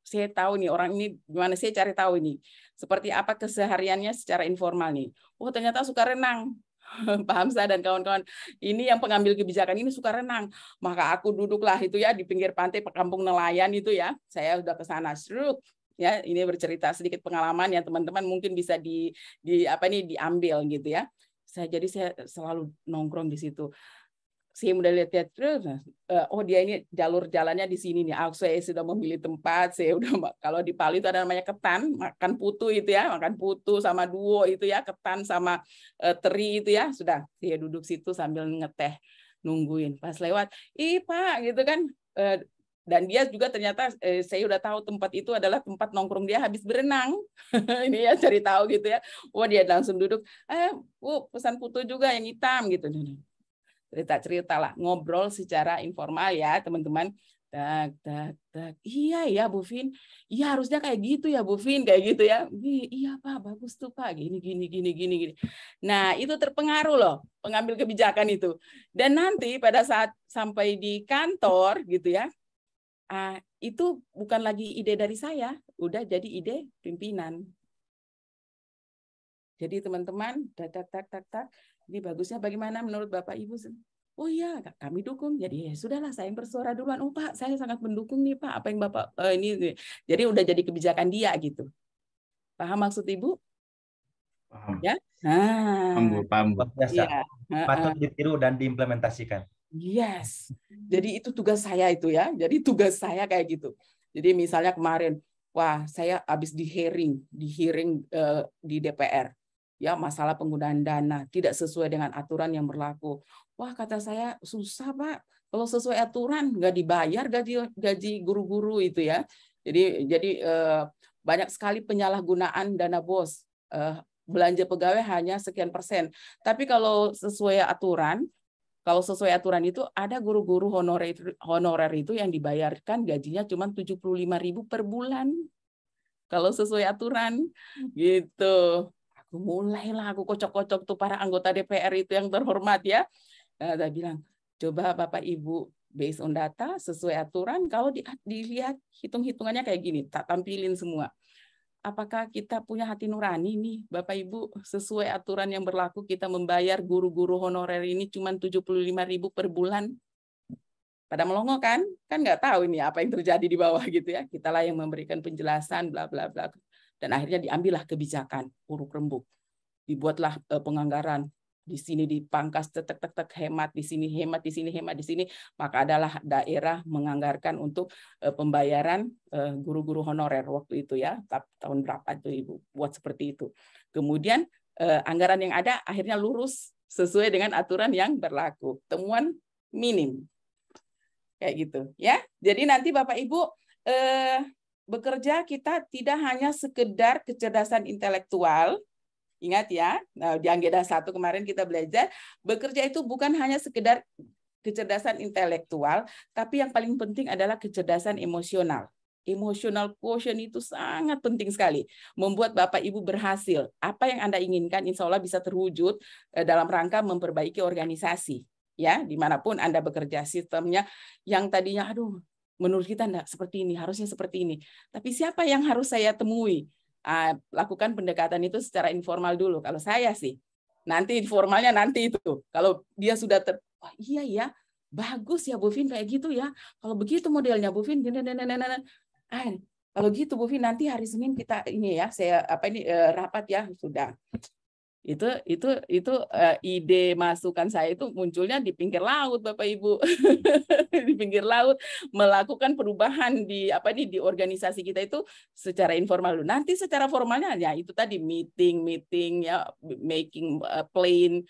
saya tahu nih orang ini gimana, saya cari tahu ini seperti apa kesehariannya secara informal nih. Oh, ternyata suka renang. Pak Hamzah dan kawan-kawan ini yang pengambil kebijakan ini suka renang, maka aku duduklah itu ya di pinggir pantai kampung nelayan itu ya, saya udah ke sana ya, ini bercerita sedikit pengalaman ya teman-teman, mungkin bisa diambil gitu ya. Jadi saya selalu nongkrong di situ. Saya udah lihat terus, oh dia ini jalur jalannya di sini nih. Saya sudah memilih tempat. Saya udah, kalau di Palu itu ada namanya ketan, makan putu itu ya, makan putu sama duo itu ya, ketan sama teri itu ya. Sudah, saya duduk situ sambil ngeteh, nungguin. Pas lewat, ih Pak gitu kan. Dan dia juga ternyata saya udah tahu tempat itu adalah tempat nongkrong dia habis berenang. Ini ya cari tahu gitu ya. Wah dia langsung duduk, Bu pesan putu juga yang hitam gitu. Cerita lah, ngobrol secara informal ya teman-teman. Iya ya Bu Vin, iya harusnya kayak gitu ya Bu Vin, kayak gitu ya. Iya Pak, bagus tuh Pak, gini. Nah itu terpengaruh loh pengambil kebijakan itu. Dan nanti pada saat sampai di kantor gitu ya, itu bukan lagi ide dari saya, udah jadi ide pimpinan. Jadi teman-teman, ini bagusnya bagaimana menurut Bapak Ibu? Oh iya, kami dukung. Jadi ya sudahlah, saya yang bersuara duluan. Oh Pak, saya sangat mendukung nih Pak. Apa yang Bapak ini? Jadi udah jadi kebijakan dia gitu. Paham maksud Ibu? Paham. Ya. Paham Bu. Iya. Patut ditiru dan diimplementasikan. Yes. Jadi itu tugas saya itu ya. Jadi tugas saya kayak gitu. Jadi misalnya kemarin, wah saya habis di hearing di DPR. Ya, masalah penggunaan dana tidak sesuai dengan aturan yang berlaku. Wah, kata saya susah Pak. Kalau sesuai aturan nggak dibayar gaji guru-guru itu ya. Jadi banyak sekali penyalahgunaan dana BOS. Belanja pegawai hanya sekian %. Tapi kalau sesuai aturan, Kalau sesuai aturan itu ada guru-guru honorer itu yang dibayarkan gajinya cuma 75.000 per bulan. Kalau sesuai aturan gitu. Aku kocok-kocok tuh para anggota DPR itu yang terhormat ya. Saya bilang, coba Bapak Ibu based on data sesuai aturan, kalau dilihat hitung-hitungannya kayak gini, tak tampilin semua. Apakah kita punya hati nurani nih Bapak Ibu, sesuai aturan yang berlaku kita membayar guru-guru honorer ini cuma 75.000 per bulan? Pada melongo kan nggak tahu ini apa yang terjadi di bawah gitu ya. Kitalah yang memberikan penjelasan bla bla bla. Dan akhirnya diambillah kebijakan uruk rembuk. Dibuatlah penganggaran. Di sini dipangkas tek hemat di sini, hemat di sini, hemat di sini, maka adalah daerah menganggarkan untuk pembayaran guru-guru honorer waktu itu ya, tahun berapa itu Ibu buat seperti itu. Kemudian anggaran yang ada akhirnya lurus sesuai dengan aturan yang berlaku. Temuan minim. Kayak gitu ya. Jadi nanti Bapak Ibu bekerja kita tidak hanya sekedar kecerdasan intelektual. Ingat ya, nah, di Anggeda 1 kemarin kita belajar, bekerja itu bukan hanya sekedar kecerdasan intelektual, tapi yang paling penting adalah kecerdasan emosional. Emotional quotient itu sangat penting sekali. Membuat Bapak Ibu berhasil. Apa yang Anda inginkan, insya Allah bisa terwujud dalam rangka memperbaiki organisasi. Ya, dimanapun Anda bekerja, sistemnya yang tadinya, aduh, menurut kita enggak seperti ini, harusnya seperti ini. Tapi siapa yang harus saya temui? Lakukan pendekatan itu secara informal dulu. Kalau saya sih, nanti informalnya nanti itu. Kalau dia sudah oh iya ya, bagus ya Bu Vin kayak gitu ya. Kalau begitu modelnya Bu Vin, kalau gitu Bu Vin nanti hari Senin kita ini ya, saya rapat ya sudah. Itu ide masukan saya itu munculnya di pinggir laut Bapak Ibu. Di pinggir laut melakukan perubahan di organisasi kita itu secara informal. Nanti secara formalnya ya itu tadi meeting ya, making a plan,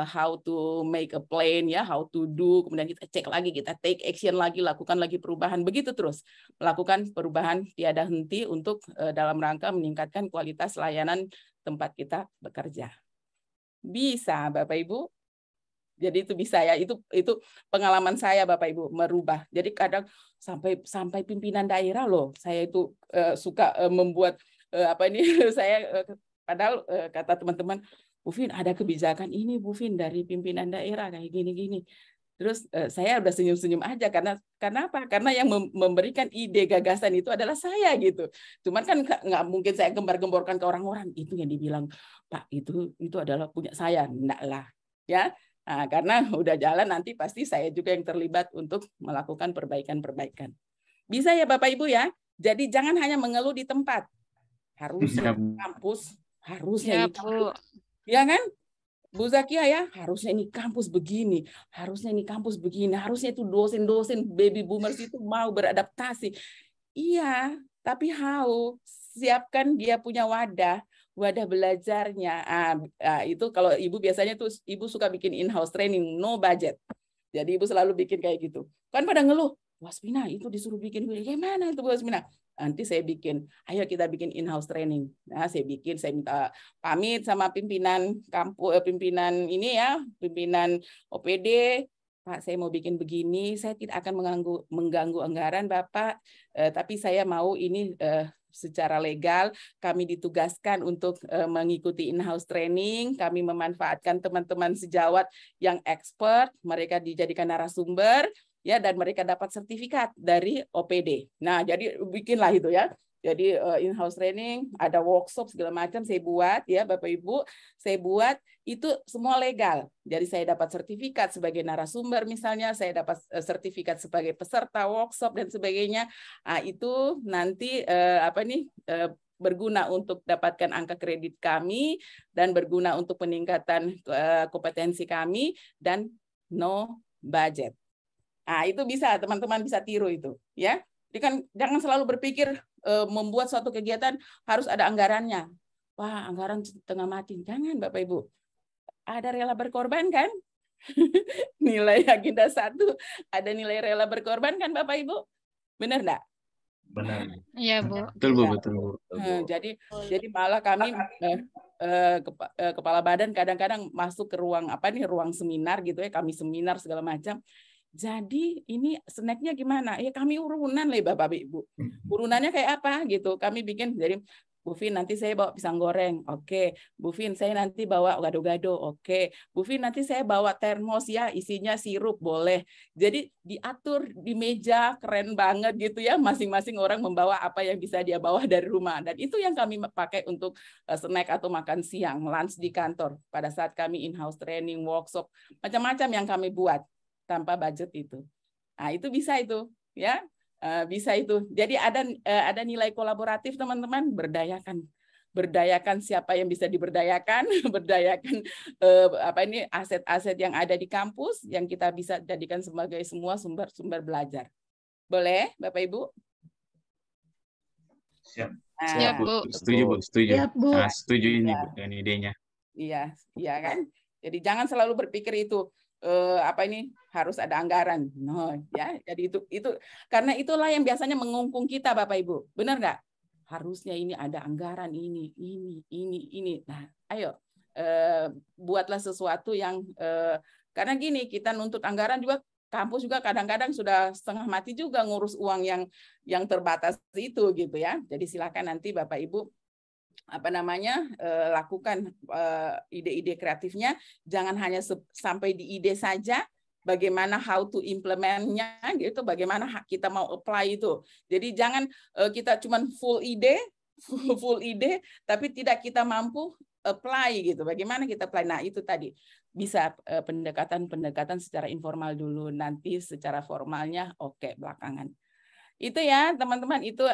how to make a plan ya, how to do, kemudian kita cek lagi, kita take action lagi, lakukan lagi perubahan, begitu terus melakukan perubahan tiada henti untuk dalam rangka meningkatkan kualitas layanan tempat kita bekerja. Bisa Bapak Ibu. Jadi itu bisa ya, itu pengalaman saya Bapak Ibu merubah. Jadi kadang sampai pimpinan daerah loh, saya itu suka membuat saya padahal kata teman-teman, Bu Vin ada kebijakan ini Bu Vin dari pimpinan daerah kayak gini-gini. Terus saya udah senyum-senyum aja karena apa? Karena yang memberikan ide gagasan itu adalah saya gitu. Cuman kan nggak mungkin saya gembar-gemborkan ke orang-orang itu yang dibilang Pak itu adalah punya saya, enggak lah ya. Nah, karena udah jalan nanti pasti saya juga yang terlibat untuk melakukan perbaikan-perbaikan. Bisa ya Bapak Ibu ya. Jadi jangan hanya mengeluh di tempat. Harusnya di kampus, harusnya di kampus. Ya kan? Bu Zakia ya, harusnya ini kampus begini, harusnya ini kampus begini, harusnya itu dosen-dosen baby boomers itu mau beradaptasi. Iya, tapi how? Siapkan dia punya wadah belajarnya. Itu kalau Ibu biasanya tuh Ibu suka bikin in-house training, no budget. Jadi Ibu selalu bikin kayak gitu. Kan pada ngeluh, Wasmina itu disuruh bikin, gimana itu Bu Wasmina? Nanti saya bikin, ayo kita bikin in-house training. Nah, saya minta pamit sama pimpinan kampus, pimpinan ini ya, pimpinan OPD. Pak, saya mau bikin begini, saya tidak akan mengganggu anggaran Bapak, tapi saya mau ini secara legal, kami ditugaskan untuk mengikuti in-house training, kami memanfaatkan teman-teman sejawat yang expert, mereka dijadikan narasumber, ya, dan mereka dapat sertifikat dari OPD. Nah, jadi bikinlah itu ya. Jadi in-house training, ada workshop segala macam saya buat ya Bapak Ibu, saya buat itu semua legal. Jadi saya dapat sertifikat sebagai narasumber misalnya, saya dapat sertifikat sebagai peserta workshop dan sebagainya. Nah, itu nanti berguna untuk dapatkan angka kredit kami dan berguna untuk peningkatan kompetensi kami dan no budget. Nah, itu bisa teman-teman bisa tiru itu, ya. Jadi kan jangan selalu berpikir membuat suatu kegiatan harus ada anggarannya. Wah, anggaran setengah mati. Jangan Bapak Ibu. Ada rela berkorban kan? Nilai agenda 1 ada nilai rela berkorban kan Bapak Ibu? Benar enggak? Benar. Iya, Bu. Betul, Bu, betul, Bu. Jadi malah kami kepala badan kadang-kadang masuk ke ruang ruang seminar gitu ya, kami seminar segala macam. Jadi ini snacknya gimana? Ya kami urunan lah Bapak Ibu. Urunannya kayak apa gitu? Kami bikin dari Bu Fin nanti saya bawa pisang goreng, oke. Bu Fin saya nanti bawa gado-gado, oke. Bu Fin nanti saya bawa termos ya, isinya sirup, boleh. Jadi diatur di meja, keren banget gitu ya. Masing-masing orang membawa apa yang bisa dia bawa dari rumah. Dan itu yang kami pakai untuk snack atau makan siang, lunch di kantor. Pada saat kami in-house training, workshop, macam-macam yang kami buat tanpa budget itu. Nah, itu bisa itu, ya. Bisa itu. Jadi ada nilai kolaboratif teman-teman, berdayakan siapa yang bisa diberdayakan, berdayakan aset-aset yang ada di kampus yang kita bisa jadikan sebagai semua sumber belajar. Boleh, Bapak Ibu? Siap. Siap, Bu. Setuju, Bu. Setuju. Siap, Bu. Nah, setuju ini Bu dengan idenya. Iya, iya kan? Jadi jangan selalu berpikir itu harus ada anggaran. No, ya. Jadi itu karena itulah yang biasanya mengungkung kita Bapak Ibu. Benar nggak? Harusnya ini ada anggaran ini. Nah, ayo buatlah sesuatu yang karena gini, kita nuntut anggaran juga, kampus juga kadang-kadang sudah setengah mati juga ngurus uang yang terbatas itu gitu ya. Jadi silakan nanti Bapak Ibu lakukan ide-ide kreatifnya, jangan hanya sampai di ide saja, bagaimana how to implement-nya gitu, bagaimana kita mau apply itu. Jadi jangan kita cuma full ide tapi tidak kita mampu apply gitu. Bagaimana kita apply? Nah, itu tadi bisa pendekatan secara informal dulu, nanti secara formalnya oke, belakangan. Itu ya teman-teman, itu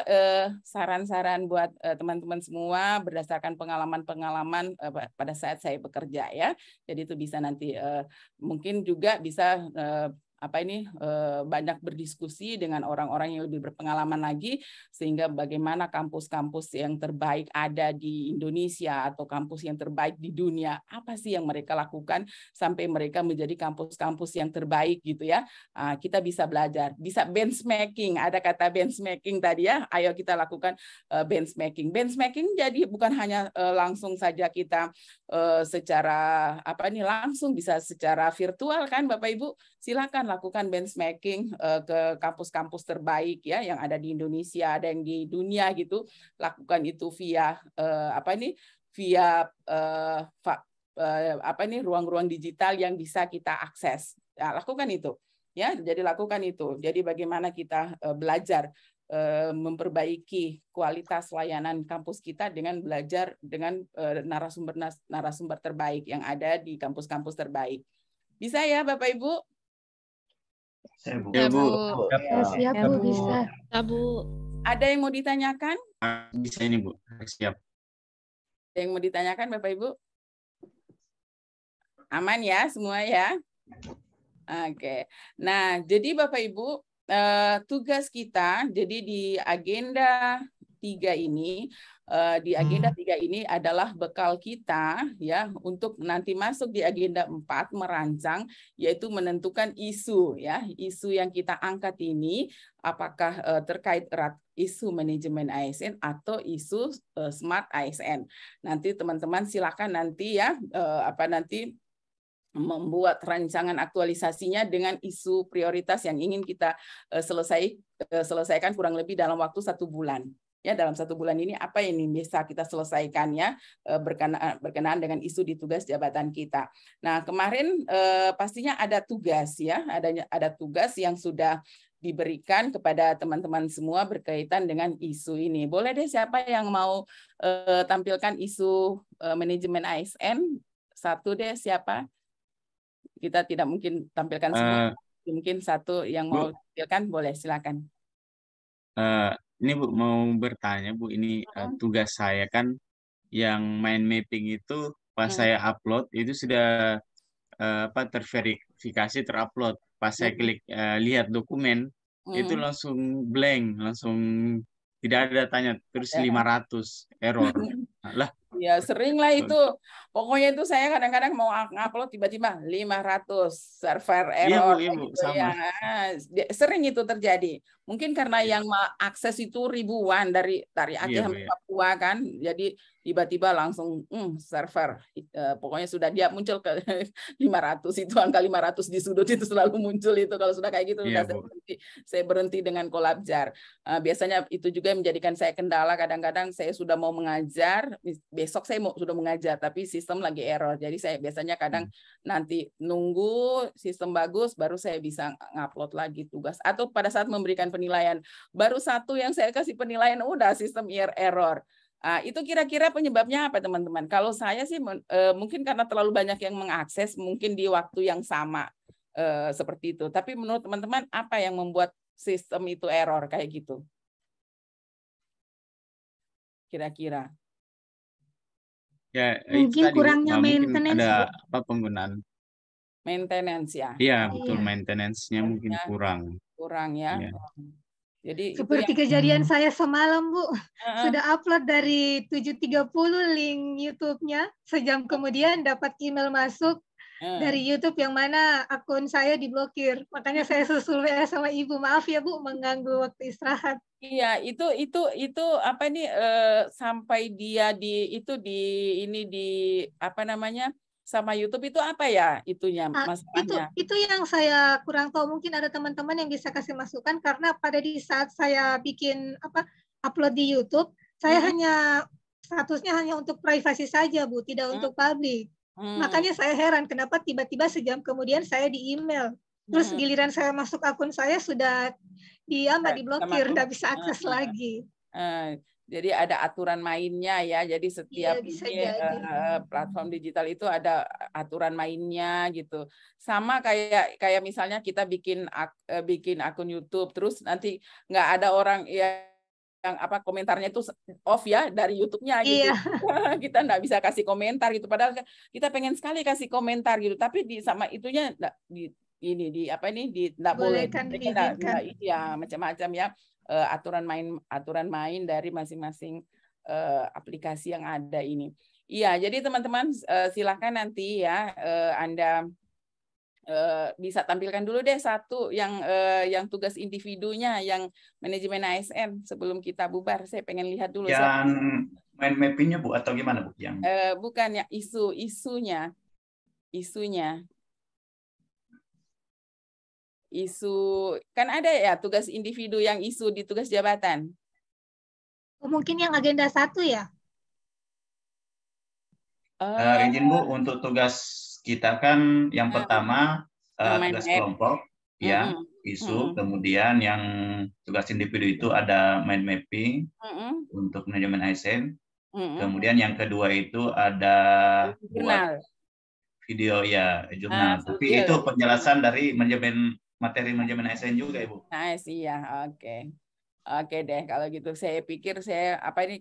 saran-saran buat teman-teman semua berdasarkan pengalaman-pengalaman pada saat saya bekerja ya. Jadi itu bisa nanti mungkin juga bisa banyak berdiskusi dengan orang-orang yang lebih berpengalaman lagi, sehingga bagaimana kampus-kampus yang terbaik ada di Indonesia atau kampus yang terbaik di dunia, apa sih yang mereka lakukan sampai mereka menjadi kampus-kampus yang terbaik gitu ya. Kita bisa belajar, bisa benchmarking, ada kata benchmarking tadi ya, ayo kita lakukan benchmarking. Benchmarking jadi bukan hanya langsung saja kita secara langsung, bisa secara virtual kan Bapak Ibu, silakan lakukan benchmarking ke kampus-kampus terbaik ya yang ada di Indonesia, ada yang di dunia gitu. Lakukan itu via ruang-ruang digital yang bisa kita akses. Ya, lakukan itu. Ya, jadi lakukan itu. Jadi bagaimana kita belajar memperbaiki kualitas layanan kampus kita dengan belajar dengan narasumber terbaik yang ada di kampus-kampus terbaik. Bisa ya Bapak Ibu? Siap, Bu. Ya, Bu. Siap, Bu, bisa. Ya, Bu. Ada yang mau ditanyakan? Bisa ini, Bu. Siap. Ada yang mau ditanyakan Bapak Ibu? Aman ya semua ya? Oke. Nah, jadi Bapak Ibu, tugas kita jadi di agenda 3 ini, adalah bekal kita ya untuk nanti masuk di agenda 4 merancang, yaitu menentukan isu ya. Isu yang kita angkat ini apakah terkait erat isu manajemen ASN atau isu smart ASN. Nanti teman-teman silakan nanti ya membuat rancangan aktualisasinya dengan isu prioritas yang ingin kita selesaikan kurang lebih dalam waktu 1 bulan. Ya, dalam 1 bulan ini apa yang bisa kita selesaikan ya berkenaan dengan isu di tugas jabatan kita. Nah, kemarin pastinya ada tugas ya, ada tugas yang sudah diberikan kepada teman-teman semua berkaitan dengan isu ini. Boleh deh siapa yang mau tampilkan isu manajemen ASN? Satu deh siapa? Kita tidak mungkin tampilkan semua, mungkin satu yang mau tampilkan, boleh silakan. Ini Bu mau bertanya Bu, ini tugas saya kan yang mind mapping itu pas saya upload itu sudah terverifikasi terupload. Pas saya klik lihat dokumen itu langsung blank, langsung tidak ada tanya, terus 500 error. Lah. Ya sering lah itu. Pokoknya itu saya kadang-kadang mau upload tiba-tiba 500 server error. Iya, Bu, gitu sama. ya. Sering itu terjadi. Mungkin karena yang akses itu ribuan dari Aceh sampai Papua kan, jadi tiba-tiba langsung server pokoknya sudah dia muncul ke 500, itu angka 500 di sudut itu selalu muncul itu. Kalau sudah kayak gitu saya berhenti dengan Collabjar. Biasanya itu juga menjadikan saya kendala, kadang-kadang saya sudah mau mengajar, besok saya sudah mengajar tapi sistem lagi error. Jadi saya biasanya kadang nanti nunggu sistem bagus baru saya bisa ngupload lagi tugas, atau pada saat memberikan penilaian baru satu yang saya kasih penilaian udah sistem error. Itu kira-kira penyebabnya apa teman-teman? Kalau saya sih mungkin karena terlalu banyak yang mengakses, mungkin di waktu yang sama seperti itu. Tapi menurut teman-teman apa yang membuat sistem itu error kayak gitu? Kira-kira? Ya, mungkin kurangnya maintenance. Ada apa penggunaan? Maintenance ya. Iya, betul, maintenance-nya mungkin kurang. Kurang ya. Jadi seperti itu kejadian saya semalam, Bu. Sudah upload dari 7.30 link YouTube-nya, sejam kemudian dapat email masuk dari YouTube yang mana akun saya diblokir. Makanya saya susul WA sama Ibu, maaf ya Bu mengganggu waktu istirahat. Iya, itu apa nih sampai dia di apa namanya? Sama YouTube itu apa ya itunya masalahnya? Itu yang saya kurang tahu, mungkin ada teman-teman yang bisa kasih masukan, karena pada di saat saya bikin upload di YouTube, saya hanya statusnya hanya untuk privasi saja Bu, tidak untuk publik. Makanya saya heran kenapa tiba-tiba sejam kemudian saya di email. Terus giliran saya masuk akun saya sudah diblokir, nggak bisa akses lagi. Jadi ada aturan mainnya ya. Jadi setiap platform digital itu ada aturan mainnya gitu. Sama kayak misalnya kita bikin akun YouTube, terus nanti nggak ada orang yang komentarnya itu off ya dari YouTube-nya gitu. Kita nggak bisa kasih komentar gitu. Padahal kita pengen sekali kasih komentar gitu. Tapi sama itunya nggak boleh. Ya macam-macam ya. Aturan main dari masing-masing aplikasi yang ada ini. Iya, jadi teman-teman silakan nanti ya Anda bisa tampilkan dulu deh satu yang tugas individunya, yang manajemen ASN sebelum kita bubar. Saya pengen lihat dulu. Yang main mappingnya Bu atau gimana Bu? Yang bukan ya, isunya. Isu kan ada ya tugas individu yang isu di tugas jabatan. Mungkin yang agenda 1 ya? Izin Bu, untuk tugas kita kan yang pertama tugas kelompok ya, isu, kemudian yang tugas individu itu ada mind mapping untuk manajemen ASN. Kemudian yang kedua itu ada buat video ya, jurnal. Tapi itu penjelasan dari materi manajemen ASN juga, Ibu. Iya, oke deh kalau gitu. Saya pikir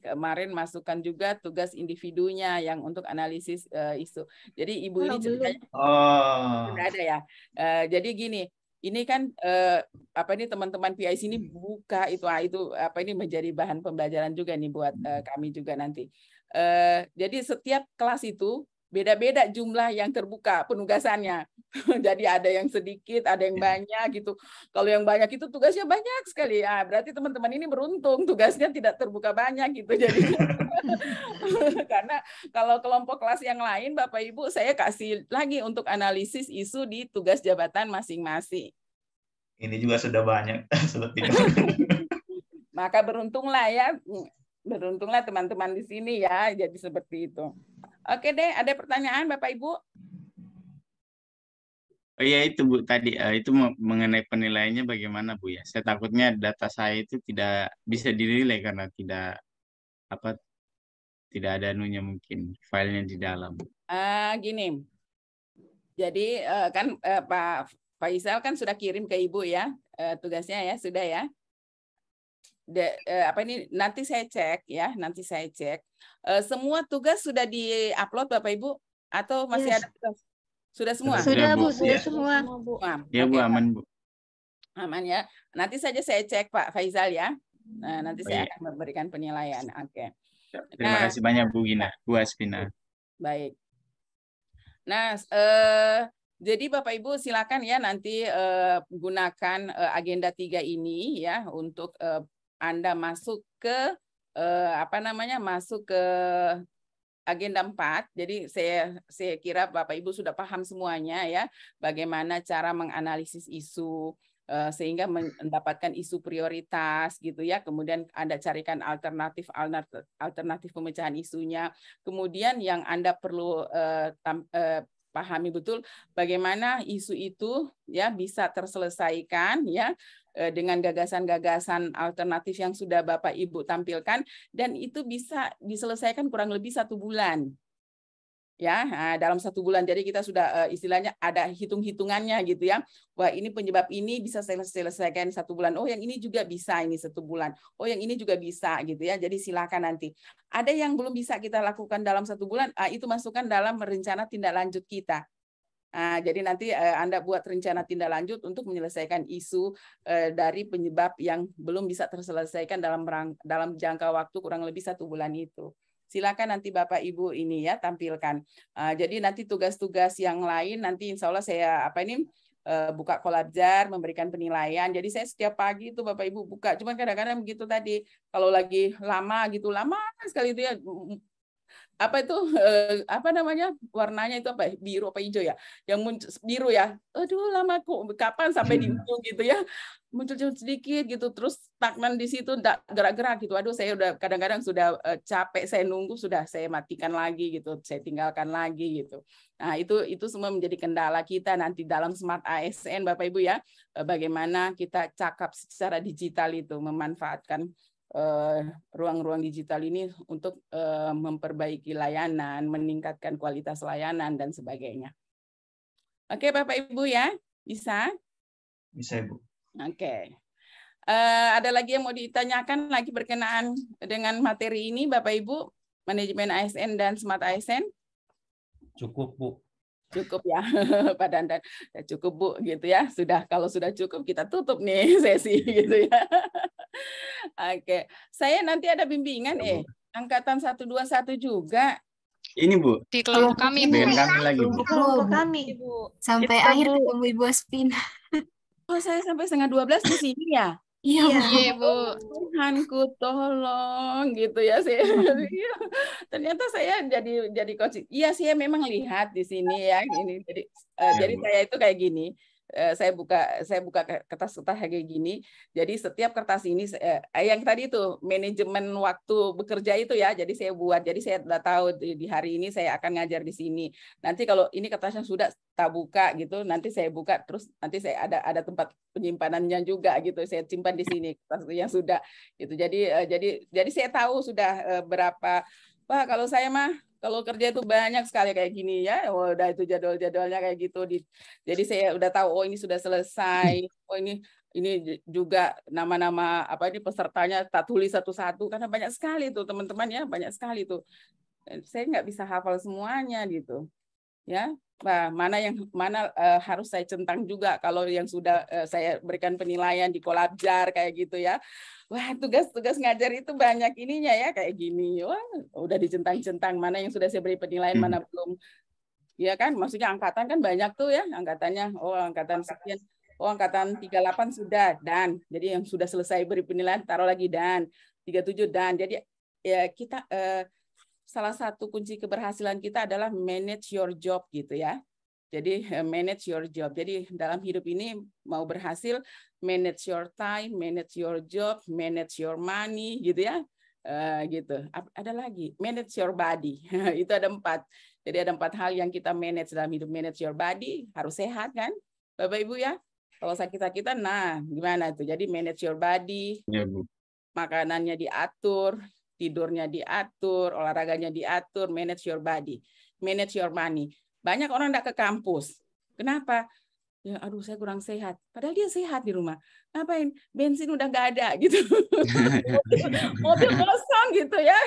kemarin masukkan juga tugas individunya yang untuk analisis isu. Jadi Ibu ini ceritanya ada ya. Jadi gini, ini kan teman-teman PIC ini buka itu menjadi bahan pembelajaran juga nih buat kami juga nanti. Jadi setiap kelas itu beda-beda jumlah yang terbuka penugasannya. Jadi ada yang sedikit, ada yang banyak gitu. Kalau yang banyak itu tugasnya banyak sekali. Berarti teman-teman ini beruntung tugasnya tidak terbuka banyak gitu. Jadi karena kalau kelompok kelas yang lain Bapak Ibu saya kasih lagi untuk analisis isu di tugas jabatan masing-masing. Ini juga sudah banyak. Maka beruntunglah ya. Beruntunglah teman-teman di sini ya, jadi seperti itu. Oke deh, ada pertanyaan Bapak Ibu? Oh iya itu Bu tadi itu mengenai penilaiannya bagaimana Bu ya? Saya takutnya data saya itu tidak bisa dinilai karena tidak ada anunya mungkin filenya di dalam. Gini. Jadi kan Pak Faisal kan sudah kirim ke Ibu ya tugasnya ya, sudah ya. Nanti saya cek ya, semua tugas sudah di-upload Bapak Ibu atau masih ada tugas? Sudah semua? Sudah Bu, sudah semua. Ya Bu, aman Bu. Aman ya. Nanti saja saya cek Pak Faisal ya. Nah, nanti saya akan memberikan penilaian. Oke. Terima kasih banyak Bu Gina, Bu Aspina. Baik. Nah, Jadi Bapak Ibu silakan ya nanti gunakan agenda 3 ini ya untuk Anda masuk ke masuk ke agenda 4. Jadi saya kira Bapak Ibu sudah paham semuanya ya bagaimana cara menganalisis isu sehingga mendapatkan isu prioritas gitu ya. Kemudian Anda carikan alternatif pemecahan isunya. Kemudian yang Anda perlu pahami betul bagaimana isu itu ya bisa terselesaikan ya dengan gagasan-gagasan alternatif yang sudah Bapak Ibu tampilkan, dan itu bisa diselesaikan kurang lebih 1 bulan. Ya, dalam 1 bulan. Jadi kita sudah istilahnya ada hitung-hitungannya gitu ya. Wah, ini penyebab ini bisa selesaikan 1 bulan. Oh, yang ini juga bisa ini 1 bulan. Oh, yang ini juga bisa gitu ya. Jadi silakan nanti. Ada yang belum bisa kita lakukan dalam 1 bulan, itu masukkan dalam rencana tindak lanjut kita. Jadi nanti Anda buat rencana tindak lanjut untuk menyelesaikan isu dari penyebab yang belum bisa terselesaikan dalam jangka waktu kurang lebih 1 bulan itu. Silakan nanti Bapak Ibu ini ya tampilkan. Jadi nanti tugas-tugas yang lain nanti insya Allah saya buka Kolabjar, memberikan penilaian. Jadi saya setiap pagi itu Bapak Ibu buka. Cuman kadang-kadang begitu tadi kalau lagi lama sekali itu ya. Warnanya itu apa, biru apa hijau ya, yang muncul biru ya, aduh lama kok, kapan sampai di ujung gitu ya, muncul sedikit gitu, terus stagnan di situ, enggak gerak-gerak gitu. Aduh saya udah kadang-kadang sudah capek, saya nunggu, sudah saya matikan lagi gitu, saya tinggalkan lagi gitu. Nah itu semua menjadi kendala kita nanti dalam Smart ASN Bapak Ibu ya, bagaimana kita cakap secara digital itu, memanfaatkan ruang-ruang digital ini untuk memperbaiki layanan, meningkatkan kualitas layanan, dan sebagainya. Oke, Bapak Ibu ya, bisa? Bisa, Ibu. Oke. Ada lagi yang mau ditanyakan lagi berkenaan dengan materi ini, Bapak Ibu, manajemen ASN dan Smart ASN? Cukup, Bu. Cukup ya, Pak Dandan. Cukup, Bu, gitu ya. Kalau sudah cukup, kita tutup nih sesi gitu ya. Oke, saya nanti ada bimbingan angkatan 121 juga. Ini Bu. Di kelompok kami, Bu. Dengan kami lagi, Bu. Kelompok kami. Sampai akhir ketemu Ibu Aspina. Oh, saya sampai 11:30 di sini ya? Iya, Bu. Tuhanku tolong gitu ya saya. Ternyata saya jadi coach. Iya, saya memang lihat di sini ya ini. Jadi saya itu kayak gini. Saya buka kertas-kertas kayak gini. Jadi setiap kertas ini yang tadi itu manajemen waktu bekerja itu ya. Jadi saya buat. Jadi saya sudah tahu di hari ini saya akan ngajar di sini. Nanti kalau ini kertasnya sudah tak buka gitu, nanti saya buka terus nanti saya ada tempat penyimpanannya juga gitu. Saya simpan di sini kertas yang sudah gitu. Jadi saya tahu sudah berapa. Wah, kalau saya mah kalau kerja itu banyak sekali kayak gini ya, udah itu jadwal-jadwalnya kayak gitu. Jadi saya udah tahu, oh ini sudah selesai, oh ini juga nama-nama pesertanya tak tulis satu-satu karena banyak sekali tuh teman-teman ya, banyak sekali tuh. Saya nggak bisa hafal semuanya gitu, ya. Nah, mana harus saya centang juga kalau yang sudah saya berikan penilaian di Kolabjar kayak gitu ya. Wah, tugas-tugas ngajar itu banyak ininya ya kayak gini. Wah, udah dicentang-centang mana yang sudah saya beri penilaian, mana belum. Ya kan, maksudnya angkatan kan banyak tuh ya, angkatannya. Oh, angkatan sekian. Oh, angkatan 38 sudah dan. Jadi yang sudah selesai beri penilaian taruh lagi dan. 37 dan. Jadi ya kita salah satu kunci keberhasilan kita adalah manage your job gitu ya. Jadi manage your job. Jadi dalam hidup ini mau berhasil, manage your time, manage your job, manage your money gitu ya. Gitu. Ada lagi, manage your body. Itu ada 4. Jadi ada 4 hal yang kita manage dalam hidup. Manage your body, harus sehat kan Bapak Ibu ya. Kalau sakit-sakitan, nah gimana tuh? Jadi manage your body, ya, Bu. Makanannya diatur, tidurnya diatur, olahraganya diatur, manage your body, manage your money. Banyak orang enggak ke kampus. Kenapa? Ya, aduh saya kurang sehat. Padahal dia sehat di rumah. Ngapain? Bensin udah nggak ada gitu. Mobil kosong gitu ya.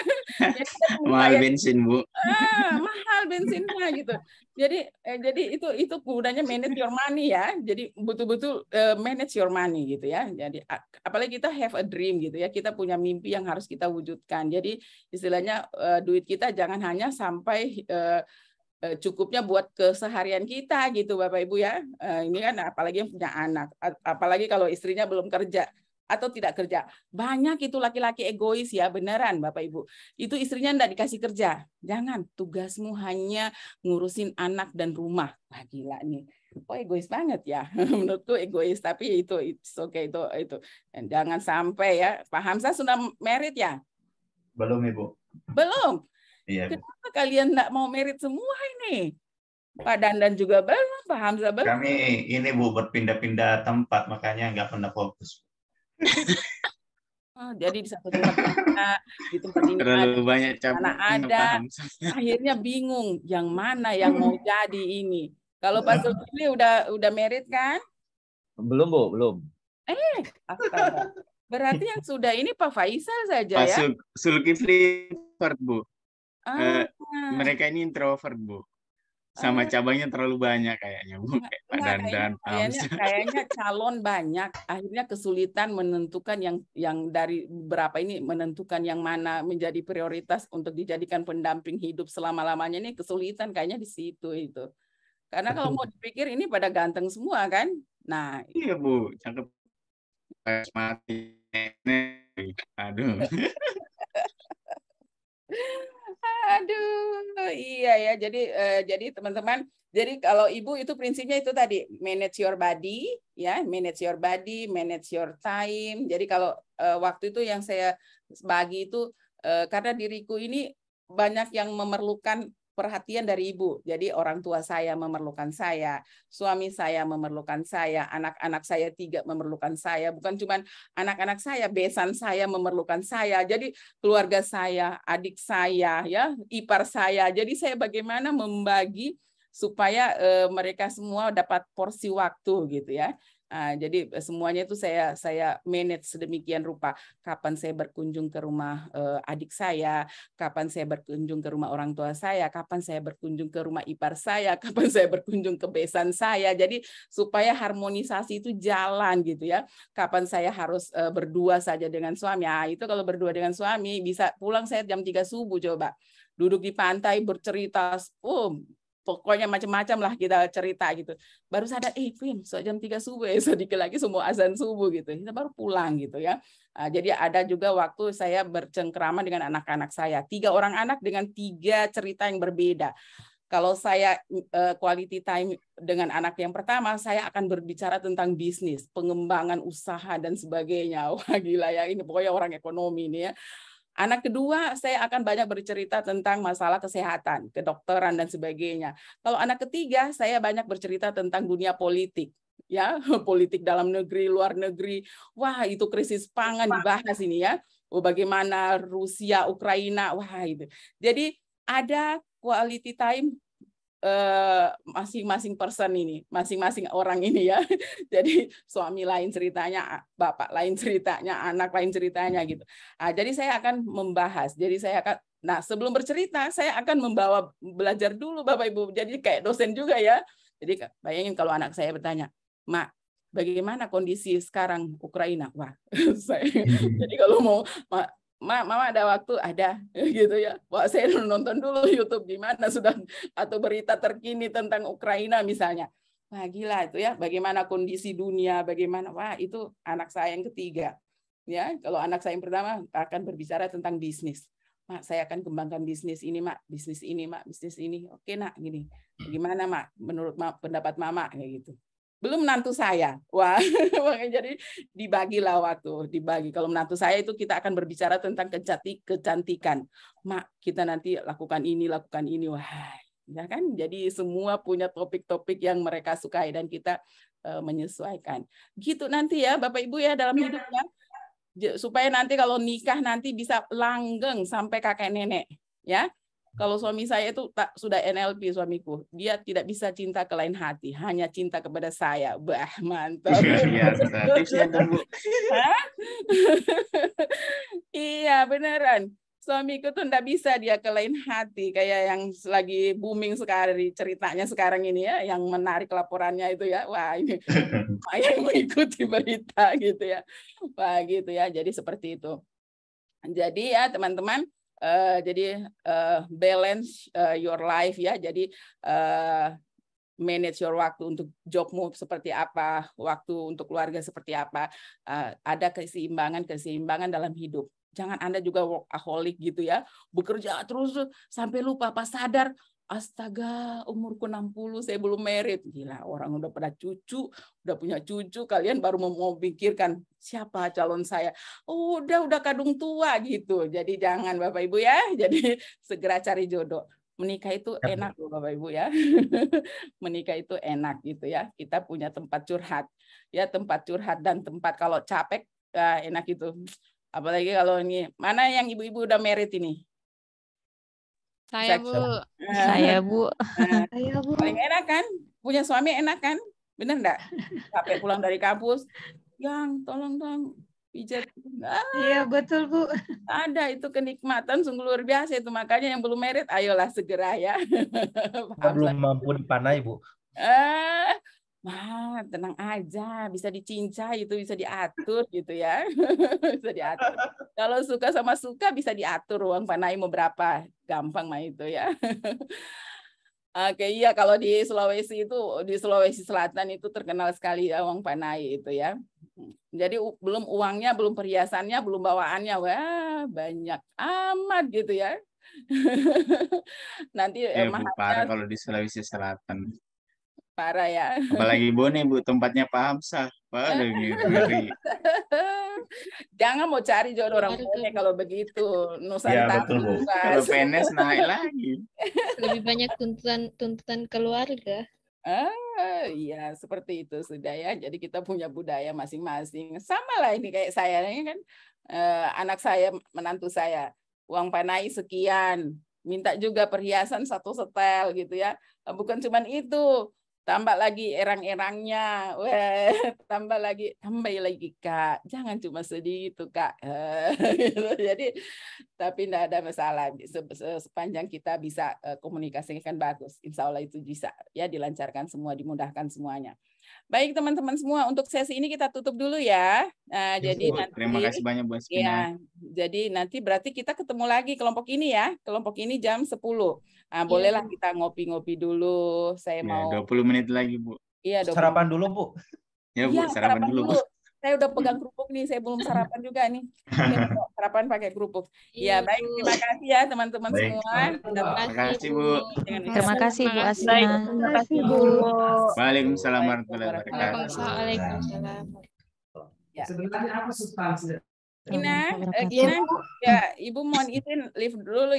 Mahal bensin, Bu. Mahal bensinnya gitu. Jadi itu gunanya manage your money ya. Jadi betul-betul manage your money gitu ya. Jadi apalagi kita have a dream gitu ya. Kita punya mimpi yang harus kita wujudkan. Jadi istilahnya duit kita jangan hanya sampai cukupnya buat keseharian kita gitu Bapak Ibu ya. Ini kan apalagi yang punya anak, apalagi kalau istrinya belum kerja atau tidak kerja. Banyak itu laki-laki egois ya, beneran Bapak Ibu. Itu istrinya enggak dikasih kerja. Jangan, tugasmu hanya ngurusin anak dan rumah. Wah gila nih. Oh egois banget ya. Menurutku egois, tapi itu oke itu. Dan jangan sampai ya. Pak Hamzah sudah married ya? Belum Ibu. Belum. Iya. Kenapa kalian enggak mau married semua ini? Pak Dandan juga belum, Pak Hamzah belum. Kami ini Bu berpindah-pindah tempat, makanya nggak pernah fokus. Oh, jadi di satu tempat ada, di tempat ini Terlalu ada, banyak mana ada, akhirnya bingung yang mana yang mau jadi ini. Kalau Pak Zulkifli udah married kan? Belum Bu, belum. Astaga. Berarti yang sudah ini Pak Faisal saja Pak ya? Zulkifli introvert Bu. Ah. Mereka ini introvert Bu. Sama cabangnya terlalu banyak kayaknya Bu. Pak Dandan, kayaknya calon banyak, akhirnya kesulitan menentukan yang dari beberapa ini menentukan yang mana menjadi prioritas untuk dijadikan pendamping hidup selama-lamanya, ini kesulitan kayaknya di situ itu. Karena kalau mau dipikir ini pada ganteng semua kan. Nah, iya Bu, cakep. Mati. Aduh. Aduh, iya ya. Jadi teman-teman, jadi kalau ibu itu prinsipnya itu tadi manage your body, ya, manage your body, manage your time. Jadi kalau waktu itu yang saya bagi itu karena diriku ini banyak yang memerlukan perhatian dari ibu. Jadi orang tua saya memerlukan saya, suami saya memerlukan saya, anak-anak saya 3 memerlukan saya. Bukan cuma anak-anak saya, besan saya memerlukan saya. Jadi keluarga saya, adik saya, ya, ipar saya. Jadi saya bagaimana membagi supaya mereka semua dapat porsi waktu gitu ya. Jadi semuanya itu saya manage sedemikian rupa. Kapan saya berkunjung ke rumah adik saya, kapan saya berkunjung ke rumah orang tua saya, kapan saya berkunjung ke rumah ipar saya, kapan saya berkunjung ke besan saya. Jadi supaya harmonisasi itu jalan gitu ya. Kapan saya harus berdua saja dengan suami. Itu kalau berdua dengan suami bisa pulang saya jam 3 subuh coba. Duduk di pantai bercerita, pokoknya macam-macam lah kita cerita gitu. Baru sadar, Vin, jam 3 subuh ya, sedikit lagi semua azan subuh gitu. Kita baru pulang gitu ya. Jadi ada juga waktu saya bercengkrama dengan anak-anak saya. 3 orang anak dengan 3 cerita yang berbeda. Kalau saya quality time dengan anak yang pertama, saya akan berbicara tentang bisnis, pengembangan usaha dan sebagainya. Wah gila ya, ini pokoknya orang ekonomi ini ya. Anak kedua, saya akan banyak bercerita tentang masalah kesehatan, kedokteran, dan sebagainya. Kalau anak ketiga, saya banyak bercerita tentang dunia politik. Ya, politik dalam negeri, luar negeri. Wah, itu krisis pangan dibahas ini ya. Bagaimana Rusia, Ukraina, wah itu. Jadi ada quality time masing-masing person ini, masing-masing orang ini ya. Jadi suami lain ceritanya, bapak lain ceritanya, anak lain ceritanya gitu. Jadi saya akan membahas. Jadi saya akan, sebelum bercerita saya akan membawa belajar dulu Bapak Ibu. Jadi kayak dosen juga ya. Jadi bayangin kalau anak saya bertanya, Mak, bagaimana kondisi sekarang Ukraina? Wah, jadi kalau mau Mama ada waktu ada gitu ya. Wah, saya nonton dulu YouTube gimana sudah atau berita terkini tentang Ukraina misalnya. Wah, gila itu ya. Bagaimana kondisi dunia, bagaimana. Wah, itu anak saya yang ketiga. Ya, kalau anak saya yang pertama akan berbicara tentang bisnis. Mak, saya akan kembangkan bisnis ini, Mak. Bisnis ini, Mak. Bisnis ini. Oke, Nak, gini. Gimana, Mak? Menurut pendapat Mama kayak gitu. Belum menantu saya. Wah, jadi dibagilah waktu, dibagi. Kalau menantu saya itu kita akan berbicara tentang kecantikan. Mak, kita nanti lakukan ini. Wah, ya kan? Jadi semua punya topik-topik yang mereka sukai dan kita menyesuaikan. Gitu nanti ya, Bapak Ibu ya dalam hidupnya. Supaya nanti kalau nikah nanti bisa langgeng sampai kakek nenek, ya. Kalau suami saya itu sudah NLP suamiku, dia tidak bisa cinta ke lain hati, hanya cinta kepada saya. Bah, mantap. Iya, beneran. Suamiku tuh enggak bisa dia ke lain hati, kayak yang lagi booming sekali ceritanya sekarang ini ya, yang menarik laporannya itu ya. Wah, ini yang mengikuti berita gitu ya. Wah, gitu ya. Jadi seperti itu. Jadi ya, teman-teman, Jadi balance your life ya. Jadi manage your waktu untuk jobmu seperti apa, waktu untuk keluarga seperti apa. Ada keseimbangan dalam hidup. Jangan Anda juga workaholic gitu ya, bekerja terus sampai lupa, pas sadar, astaga, umurku 60, saya belum married. Gila, orang udah pada cucu, udah punya cucu, kalian baru mau pikirkan siapa calon saya. Oh, udah kadung tua gitu. Jadi jangan Bapak Ibu ya, jadi segera cari jodoh. Menikah itu enak loh Bapak Ibu ya. Menikah itu enak gitu ya. Kita punya tempat curhat. Ya, tempat curhat dan tempat kalau capek enak itu. Apalagi kalau ini, mana yang ibu-ibu udah married ini? Saya, Bu. Saya, Bu. Saya, Bu. Paling enak kan? Punya suami enak kan? Bener enggak? Capek pulang dari kampus, yang tolong dong pijat. Iya, betul, Bu. Ada itu kenikmatan sungguh luar biasa itu. Makanya yang belum married, ayolah segera ya. Belum mampu dipanai, Bu. Tenang aja, bisa dicincai itu, bisa diatur gitu ya. Bisa diatur. Kalau suka sama suka bisa diatur uang panai mau berapa, gampang mah itu ya. Oke, iya kalau di Sulawesi itu, di Sulawesi Selatan itu terkenal sekali ya uang panai itu ya. Jadi belum uangnya, belum perhiasannya, belum bawaannya, wah banyak amat gitu ya. Nanti Bu, parah kalau di Sulawesi Selatan. Parah ya. Apalagi Bone, Bu, tempatnya Pak Hamzah. Waduh, ngeri. Jangan mau cari jodoh orang Bone kalau begitu. Nusantara. Ya, betul, Bu. Kalau PNS naik lagi. Lebih banyak tuntutan keluarga. Iya, seperti itu sudah ya. Jadi kita punya budaya masing-masing. Sama lah ini kayak saya ini kan, anak saya, menantu saya, uang panai sekian, minta juga perhiasan 1 setel gitu ya. Bukan cuman itu, tambah lagi erang-erangnya, tambah lagi Kak. Jangan cuma sedih itu Kak. Jadi tapi tidak ada masalah, sepanjang kita bisa komunikasikan bagus, insya Allah itu bisa ya, dilancarkan semua, dimudahkan semuanya. Baik teman-teman semua, untuk sesi ini kita tutup dulu ya. Jadi nanti, terima kasih banyak Bu Spina. Ya, jadi nanti berarti kita ketemu lagi kelompok ini ya, kelompok ini jam 10. Bolehlah kita ngopi-ngopi dulu. Saya mau 20 menit lagi Bu. Iya, sarapan dulu Bu. Ya Bu, sarapan dulu Bu. Saya udah pegang kerupuk nih, saya belum sarapan juga nih. Sarapan pakai kerupuk. Ya, baik, terima kasih ya teman-teman semua. Terima kasih Bu. Terima kasih Bu Asina. Terima kasih, Bu. Waalaikumsalam warahmatullahi wabarakatuh. Waalaikumsalam. Gina, ya Ibu mohon izin live dulu.